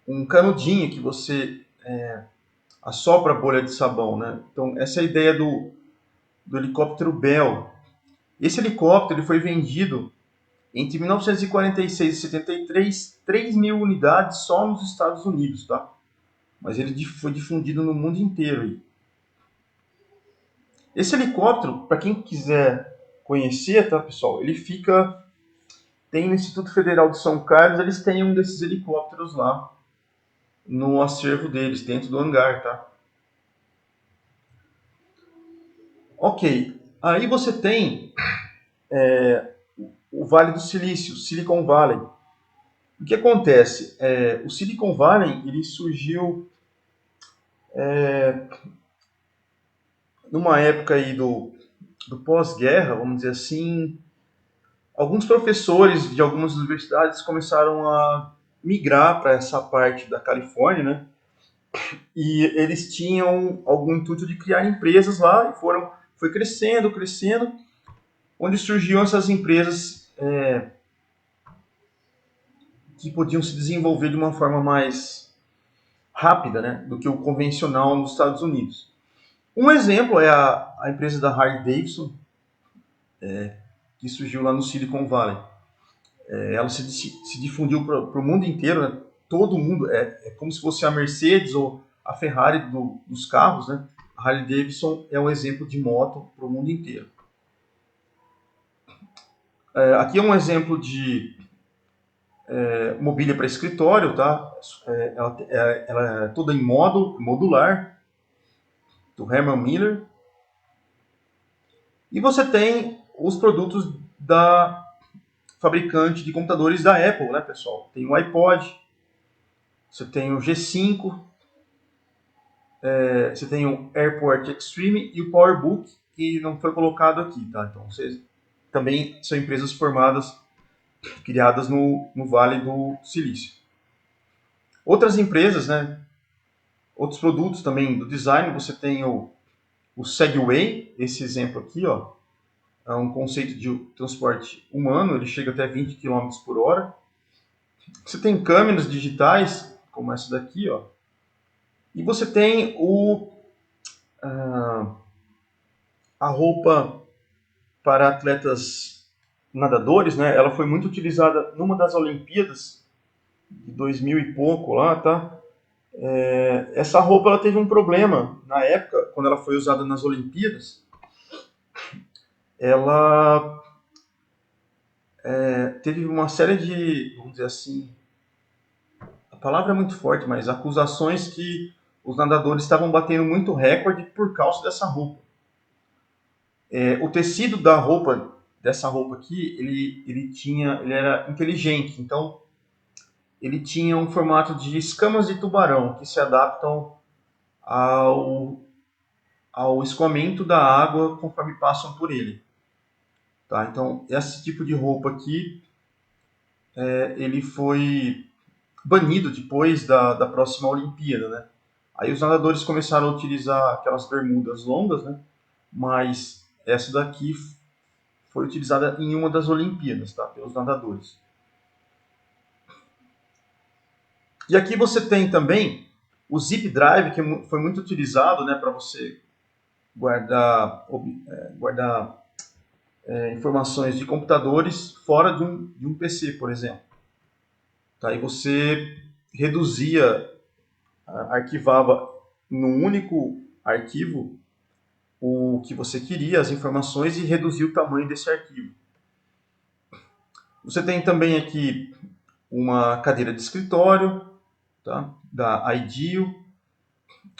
um canudinho que você assopra a bolha de sabão, né? Então essa é a ideia do helicóptero Bell. Esse helicóptero ele foi vendido entre 1946 e 73, 3 mil unidades só nos Estados Unidos, tá? Mas ele foi difundido no mundo inteiro. Esse helicóptero, para quem quiser conhecer, tá, pessoal, ele fica... Tem no Instituto Federal de São Carlos, eles têm um desses helicópteros lá no acervo deles, dentro do hangar, tá? Ok, aí você tem o Vale do Silício, Silicon Valley. O que acontece? O Silicon Valley ele surgiu numa época aí do pós-guerra, vamos dizer assim. Alguns professores de algumas universidades começaram a migrar para essa parte da Califórnia, né? E eles tinham algum intuito de criar empresas lá e foi crescendo, crescendo, onde surgiam essas empresas que podiam se desenvolver de uma forma mais rápida, né, do que o convencional nos Estados Unidos. Um exemplo é a empresa da Harley Davidson, que surgiu lá no Silicon Valley. Ela se difundiu para o mundo inteiro, né? Todo mundo, é como se fosse a Mercedes ou a Ferrari dos carros, né? A Harley Davidson é um exemplo de moto para o mundo inteiro. Aqui é um exemplo mobília para escritório, tá? Ela é toda em modular, do Herman Miller. E você tem os produtos da fabricante de computadores da Apple, né, pessoal? Tem o iPod, você tem o G5, você tem o AirPort Extreme e o PowerBook, que não foi colocado aqui, tá? Então, vocês também são empresas formadas, criadas no Vale do Silício. Outras empresas, né? Outros produtos também do design, você tem o Segway, esse exemplo aqui, ó, é um conceito de transporte humano, ele chega até 20 km por hora. Você tem câmeras digitais, como essa daqui, ó, e você tem a roupa para atletas nadadores, né? Ela foi muito utilizada numa das Olimpíadas de 2000 e pouco lá, tá? Essa roupa ela teve um problema na época, quando ela foi usada nas Olimpíadas. Ela teve uma série de, vamos dizer assim, a palavra é muito forte, mas acusações que os nadadores estavam batendo muito recorde por causa dessa roupa. O tecido da roupa, dessa roupa aqui, ele era inteligente, então ele tinha um formato de escamas de tubarão que se adaptam ao, ao escoamento da água conforme passam por ele. Tá? Então, esse tipo de roupa aqui, ele foi banido depois da próxima Olimpíada, né? Aí os nadadores começaram a utilizar aquelas bermudas longas, né? Mas essa daqui foi utilizada em uma das Olimpíadas, tá? Pelos nadadores. E aqui você tem também o zip drive, que foi muito utilizado, né, para você guardar informações de computadores fora de um PC, por exemplo. Tá? E você reduzia, arquivava num único arquivo o que você queria, as informações, e reduzia o tamanho desse arquivo. Você tem também aqui uma cadeira de escritório, tá? Da IDEO.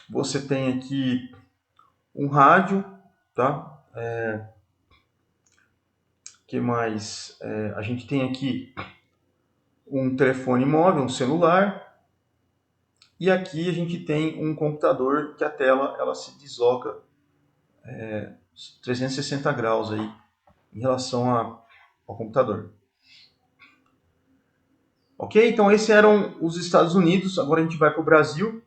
Você tem aqui um rádio, tá? Que mais? A gente tem aqui um telefone móvel, um celular. E aqui a gente tem um computador que a tela ela se desloca 360 graus aí em relação ao computador. Ok? Então esses eram os Estados Unidos. Agora a gente vai para o Brasil.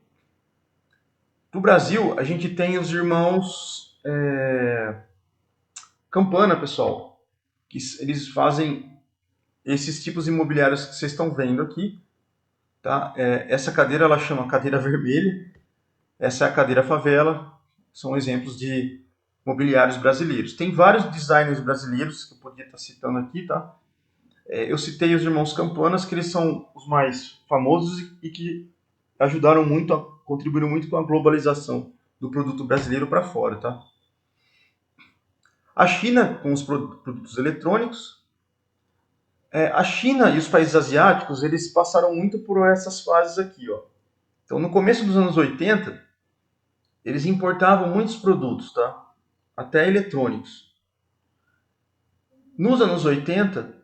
No Brasil, a gente tem os irmãos Campana, pessoal, que eles fazem esses tipos imobiliários que vocês estão vendo aqui. Tá? Essa cadeira ela chama cadeira vermelha, essa é a cadeira favela, são exemplos de mobiliários brasileiros. Tem vários designers brasileiros que eu podia estar citando aqui, tá? Eu citei os irmãos Campanas, que eles são os mais famosos e que ajudaram muito, contribuíram muito com a globalização do produto brasileiro para fora, tá? A China, com os produtos eletrônicos. A China e os países asiáticos, eles passaram muito por essas fases aqui, ó. Então, no começo dos anos 80, eles importavam muitos produtos, tá? Até eletrônicos. Nos anos 80,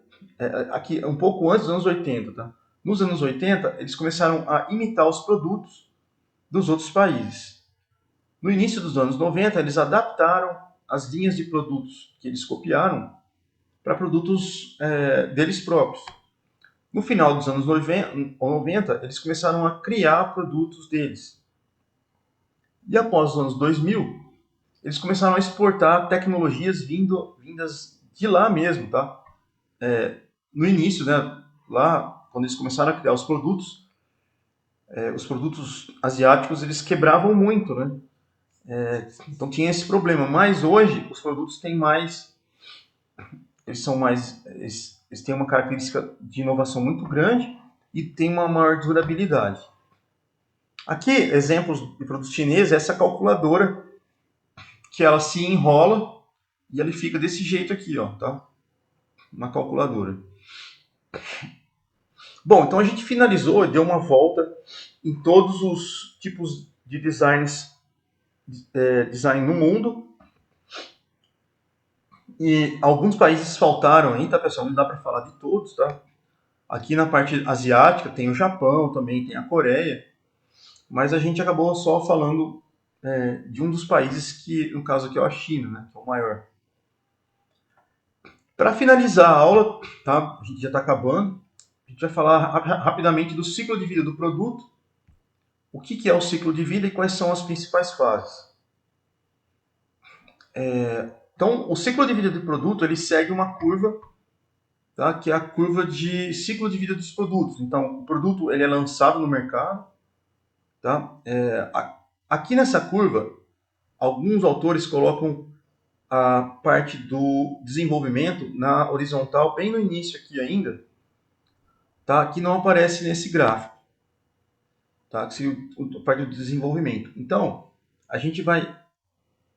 aqui um pouco antes dos anos 80, tá? Nos anos 80, eles começaram a imitar os produtos dos outros países. No início dos anos 90, eles adaptaram as linhas de produtos que eles copiaram para produtos deles próprios. No final dos anos 90, eles começaram a criar produtos deles. E após os anos 2000, eles começaram a exportar tecnologias vindas de lá mesmo, tá? No início, né, lá, quando eles começaram a criar os produtos asiáticos, eles quebravam muito, né? Então tinha esse problema. Mas hoje, os produtos têm mais... Eles têm uma característica de inovação muito grande e têm uma maior durabilidade. Aqui, exemplos de produtos chineses, essa calculadora, que ela se enrola e ele fica desse jeito aqui, ó, tá? Uma calculadora. Bom, então a gente finalizou e deu uma volta em todos os tipos de design no mundo. E alguns países faltaram aí, tá, pessoal? Não dá para falar de todos, tá? Aqui na parte asiática tem o Japão também, tem a Coreia, mas a gente acabou só falando de um dos países que, no caso aqui, é a China, né? Que é o maior. Para finalizar a aula, tá? A gente já está acabando. A gente vai falar rapidamente do ciclo de vida do produto, o que é o ciclo de vida e quais são as principais fases. Então, o ciclo de vida do produto ele segue uma curva, tá? Que é a curva de ciclo de vida dos produtos. Então, o produto ele é lançado no mercado, tá? Aqui nessa curva, alguns autores colocam a parte do desenvolvimento na horizontal, bem no início aqui ainda, tá? Que não aparece nesse gráfico, tá? Que seria a parte do desenvolvimento. Então, a gente vai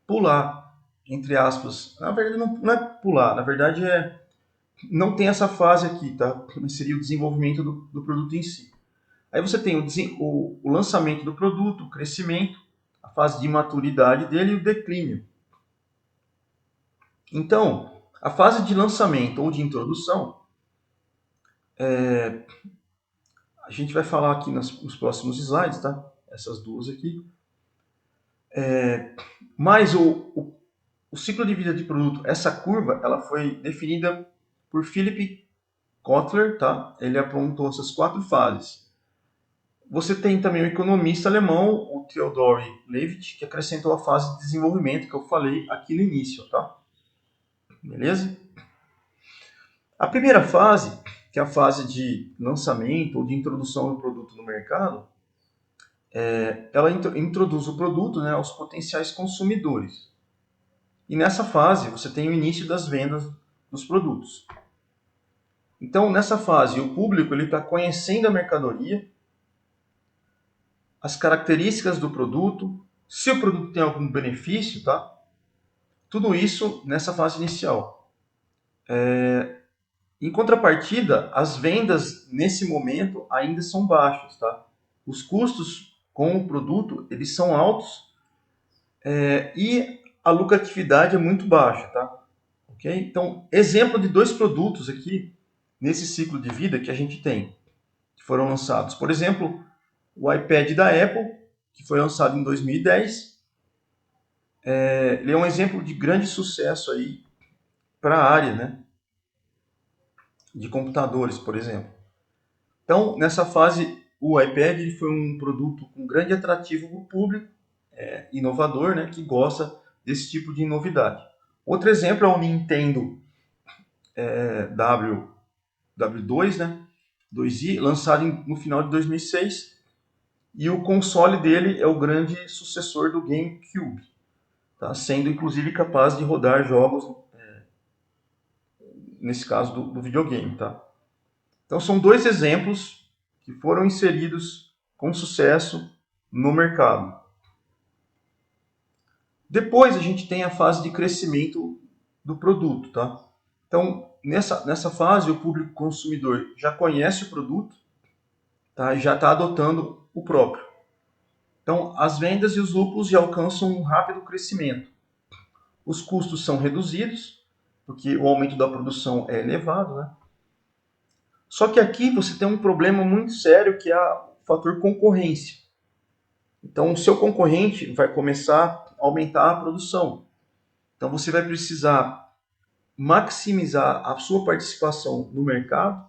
pular, entre aspas, na verdade não é pular, na verdade não tem essa fase aqui, tá? Seria o desenvolvimento do produto em si. Aí você tem o lançamento do produto, o crescimento, a fase de maturidade dele e o declínio. Então, a fase de lançamento ou de introdução, a gente vai falar aqui nos próximos slides, tá? Essas duas aqui. Mas o ciclo de vida de produto, essa curva, ela foi definida por Philip Kotler, tá? Ele apontou essas 4 fases. Você tem também o economista alemão, o Theodor Levitt, que acrescentou a fase de desenvolvimento que eu falei aqui no início, tá? Beleza? A primeira fase, que é a fase de lançamento ou de introdução do produto no mercado, ela introduz o produto, né, aos potenciais consumidores. E nessa fase você tem o início das vendas dos produtos. Então, nessa fase, o público está conhecendo a mercadoria, as características do produto, se o produto tem algum benefício, tá? Tudo isso nessa fase inicial. Em contrapartida, as vendas nesse momento ainda são baixas, tá? Os custos com o produto eles são altos e a lucratividade é muito baixa, tá? Ok? Então, exemplo de 2 produtos aqui nesse ciclo de vida que a gente tem, que foram lançados. Por exemplo, o iPad da Apple, que foi lançado em 2010. Ele é um exemplo de grande sucesso aí para a área, né, de computadores, por exemplo. Então, nessa fase, o iPad ele foi um produto com grande atrativo para o público, inovador, né, que gosta desse tipo de novidade. Outro exemplo é o Nintendo W2, né, 2i, lançado no final de 2006, e o console dele é o grande sucessor do GameCube, tá, sendo inclusive capaz de rodar jogos, nesse caso do videogame. Tá? Então são 2 exemplos que foram inseridos com sucesso no mercado. Depois a gente tem a fase de crescimento do produto. Tá? Então, nessa fase, o público consumidor já conhece o produto, tá? E já está adotando o próprio. Então, as vendas e os lucros já alcançam um rápido crescimento. Os custos são reduzidos, porque o aumento da produção é elevado. Né? Só que aqui você tem um problema muito sério que é o fator concorrência. Então, o seu concorrente vai começar a aumentar a produção. Então, você vai precisar maximizar a sua participação no mercado,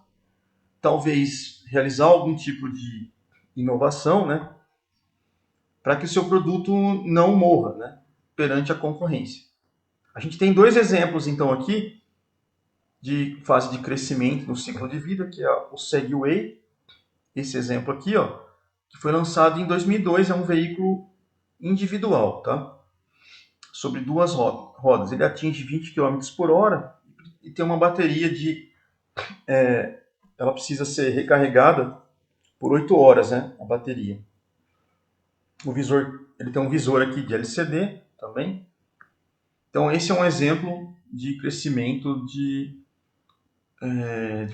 talvez realizar algum tipo de inovação, né, para que o seu produto não morra, né, perante a concorrência. A gente tem 2 exemplos, então, aqui de fase de crescimento no ciclo de vida, que é o Segway, esse exemplo aqui, ó, que foi lançado em 2002, é um veículo individual, tá? Sobre 2 rodas. Ele atinge 20 km por hora e tem uma bateria ela precisa ser recarregada por 8 horas, né? A bateria. O visor, ele tem um visor aqui de LCD também. Então esse é um exemplo de crescimento de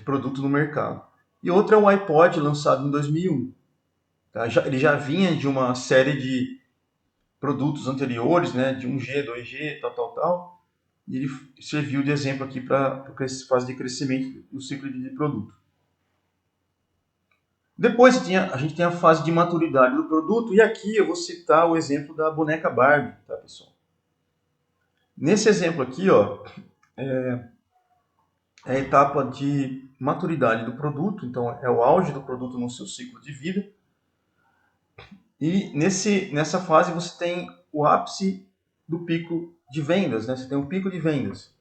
produto no mercado. E outra é o iPod, lançado em 2001. Tá? Ele já vinha de uma série de produtos anteriores, né, de 1G, 2G, tal, tal, tal, e ele serviu de exemplo aqui para a fase de crescimento do ciclo de produto. Depois a gente tem a fase de maturidade do produto, e aqui eu vou citar o exemplo da boneca Barbie, tá, pessoal? Nesse exemplo aqui, ó, é a etapa de maturidade do produto, então é o auge do produto no seu ciclo de vida. E nessa fase você tem o ápice do pico de vendas, né? Você tem um pico de vendas.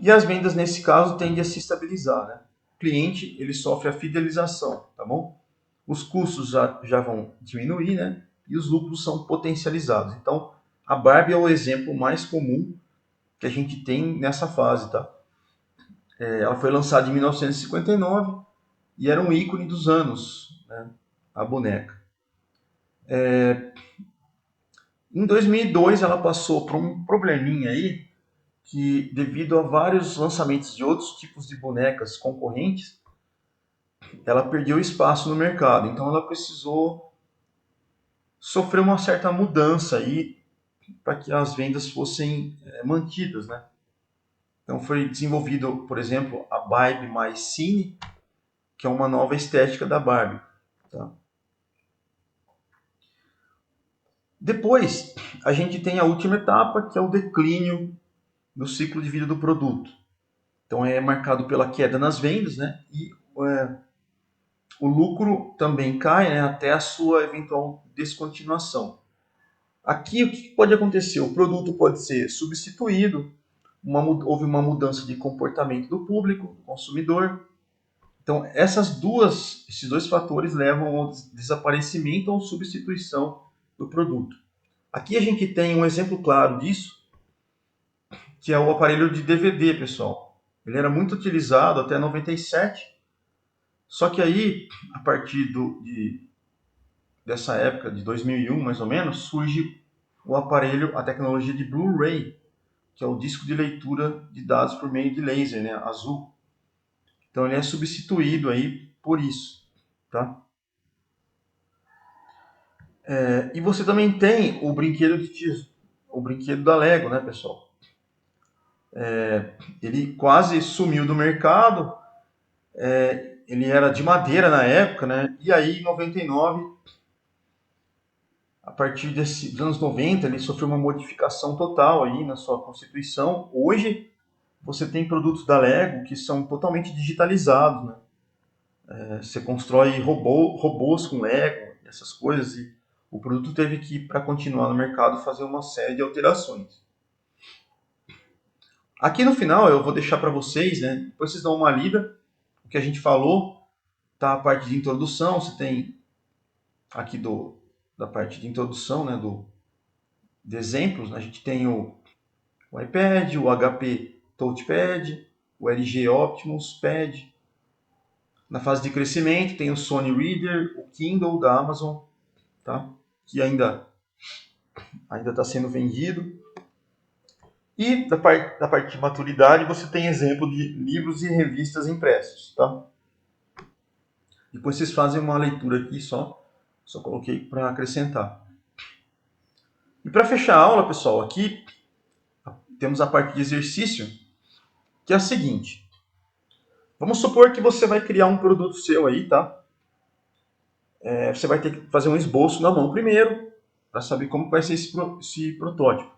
E as vendas, nesse caso, tendem a se estabilizar, né? O cliente, ele sofre a fidelização, tá bom? Os custos já vão diminuir, né? E os lucros são potencializados. Então, a Barbie é o exemplo mais comum que a gente tem nessa fase, tá? Ela foi lançada em 1959 e era um ícone dos anos, né? A boneca. Em 2002, ela passou por um probleminha aí, que devido a vários lançamentos de outros tipos de bonecas concorrentes, ela perdeu espaço no mercado. Então ela precisou sofrer uma certa mudança aí para que as vendas fossem mantidas, né? Então foi desenvolvido, por exemplo, a Barbie mais Cine, que é uma nova estética da Barbie. Tá? Depois, a gente tem a última etapa, que é o declínio do ciclo de vida do produto. Então é marcado pela queda nas vendas, né? E o lucro também cai, né, até a sua eventual descontinuação. Aqui o que pode acontecer? O produto pode ser substituído, houve uma mudança de comportamento do público, do consumidor. Então esses dois fatores levam ao desaparecimento ou substituição do produto. Aqui a gente tem um exemplo claro disso, que é o aparelho de DVD, pessoal. Ele era muito utilizado até 97, só que aí, a partir dessa época, de 2001 mais ou menos, surge o aparelho, a tecnologia de Blu-ray, que é o disco de leitura de dados por meio de laser, né, azul. Então ele é substituído aí por isso, tá? E você também tem o brinquedo da Lego, né, pessoal? Ele quase sumiu do mercado. Ele era de madeira na época, né? E aí em 99, a partir dos anos 90, ele sofreu uma modificação total aí na sua constituição. Hoje você tem produtos da Lego que são totalmente digitalizados, né? Você constrói robôs com Lego, essas coisas, e o produto teve que, para continuar no mercado, fazer uma série de alterações. Aqui no final eu vou deixar para vocês, né? Depois vocês dão uma lida, o que a gente falou, tá a parte de introdução, você tem aqui da parte de introdução, né? De exemplos, a gente tem o iPad, o HP Touchpad, o LG Optimus Pad. Na fase de crescimento tem o Sony Reader, o Kindle da Amazon, tá? Que ainda está sendo vendido. E da parte de maturidade você tem exemplo de livros e revistas impressos, tá? Depois vocês fazem uma leitura aqui só coloquei para acrescentar. E para fechar a aula, pessoal, aqui temos a parte de exercício, que é a seguinte. Vamos supor que você vai criar um produto seu aí, tá? Você vai ter que fazer um esboço na mão primeiro, para saber como vai ser esse protótipo.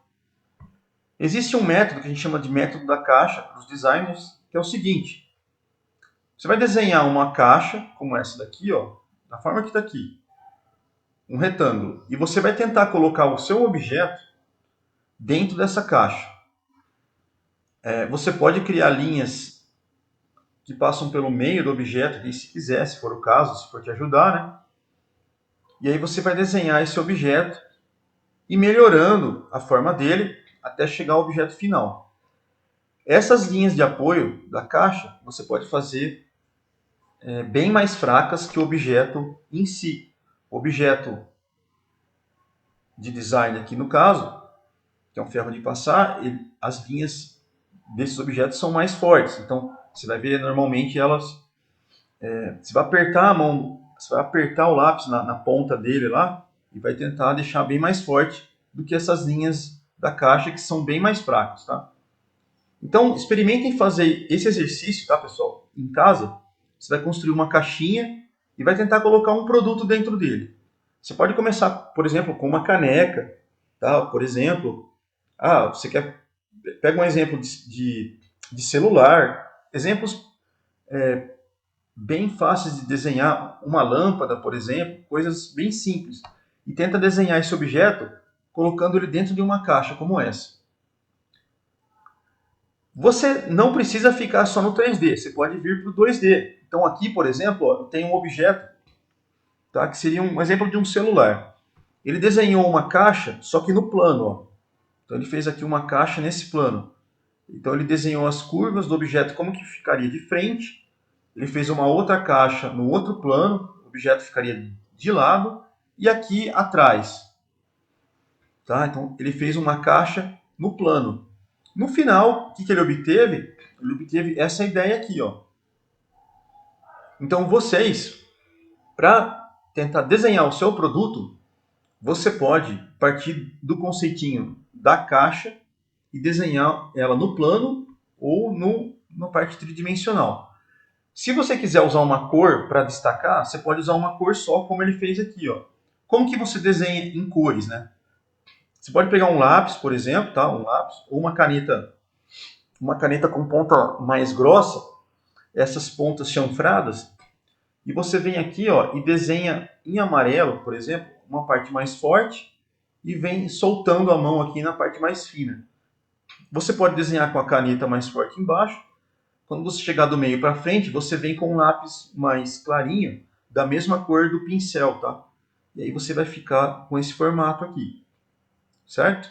Existe um método que a gente chama de método da caixa para os designers, que é o seguinte. Você vai desenhar uma caixa, como essa daqui, ó, da forma que está aqui. Um retângulo. E você vai tentar colocar o seu objeto dentro dessa caixa. Você pode criar linhas que passam pelo meio do objeto, se quiser, se for o caso, se for te ajudar, né? E aí você vai desenhar esse objeto e melhorando a forma dele até chegar ao objeto final. Essas linhas de apoio da caixa você pode fazer bem mais fracas que o objeto em si. O objeto de design aqui no caso, que é um ferro de passar, as linhas desses objetos são mais fortes. Então você vai ver normalmente elas Você vai apertar a mão, você vai apertar o lápis na ponta dele lá e vai tentar deixar bem mais forte do que essas linhas da caixa que são bem mais fracas, tá? Então, experimentem fazer esse exercício, tá, pessoal? Em casa, você vai construir uma caixinha e vai tentar colocar um produto dentro dele. Você pode começar, por exemplo, com uma caneca, tá? Por exemplo, você quer... Pega um exemplo de celular, exemplos bem fáceis de desenhar, uma lâmpada, por exemplo, coisas bem simples. E tenta desenhar esse objeto colocando ele dentro de uma caixa como essa. Você não precisa ficar só no 3D, você pode vir para o 2D. Então aqui, por exemplo, ó, tem um objeto, tá, que seria um exemplo de um celular. Ele desenhou uma caixa, só que no plano. Ó. Então ele fez aqui uma caixa nesse plano. Então ele desenhou as curvas do objeto como que ficaria de frente. Ele fez uma outra caixa no outro plano, o objeto ficaria de lado e aqui atrás. Tá? Então ele fez uma caixa no plano. No final, o que ele obteve? Ele obteve essa ideia aqui, ó. Então vocês, para tentar desenhar o seu produto, você pode partir do conceitinho da caixa e desenhar ela no plano ou na parte tridimensional. Se você quiser usar uma cor para destacar, você pode usar uma cor só, como ele fez aqui, ó. Como que você desenha em cores, né? Você pode pegar um lápis, por exemplo, tá? Um lápis ou uma caneta com ponta mais grossa, essas pontas chanfradas, e você vem aqui, ó, e desenha em amarelo, por exemplo, uma parte mais forte e vem soltando a mão aqui na parte mais fina. Você pode desenhar com a caneta mais forte embaixo. Quando você chegar do meio para frente, você vem com um lápis mais clarinho, da mesma cor do pincel, tá? E aí você vai ficar com esse formato aqui, certo?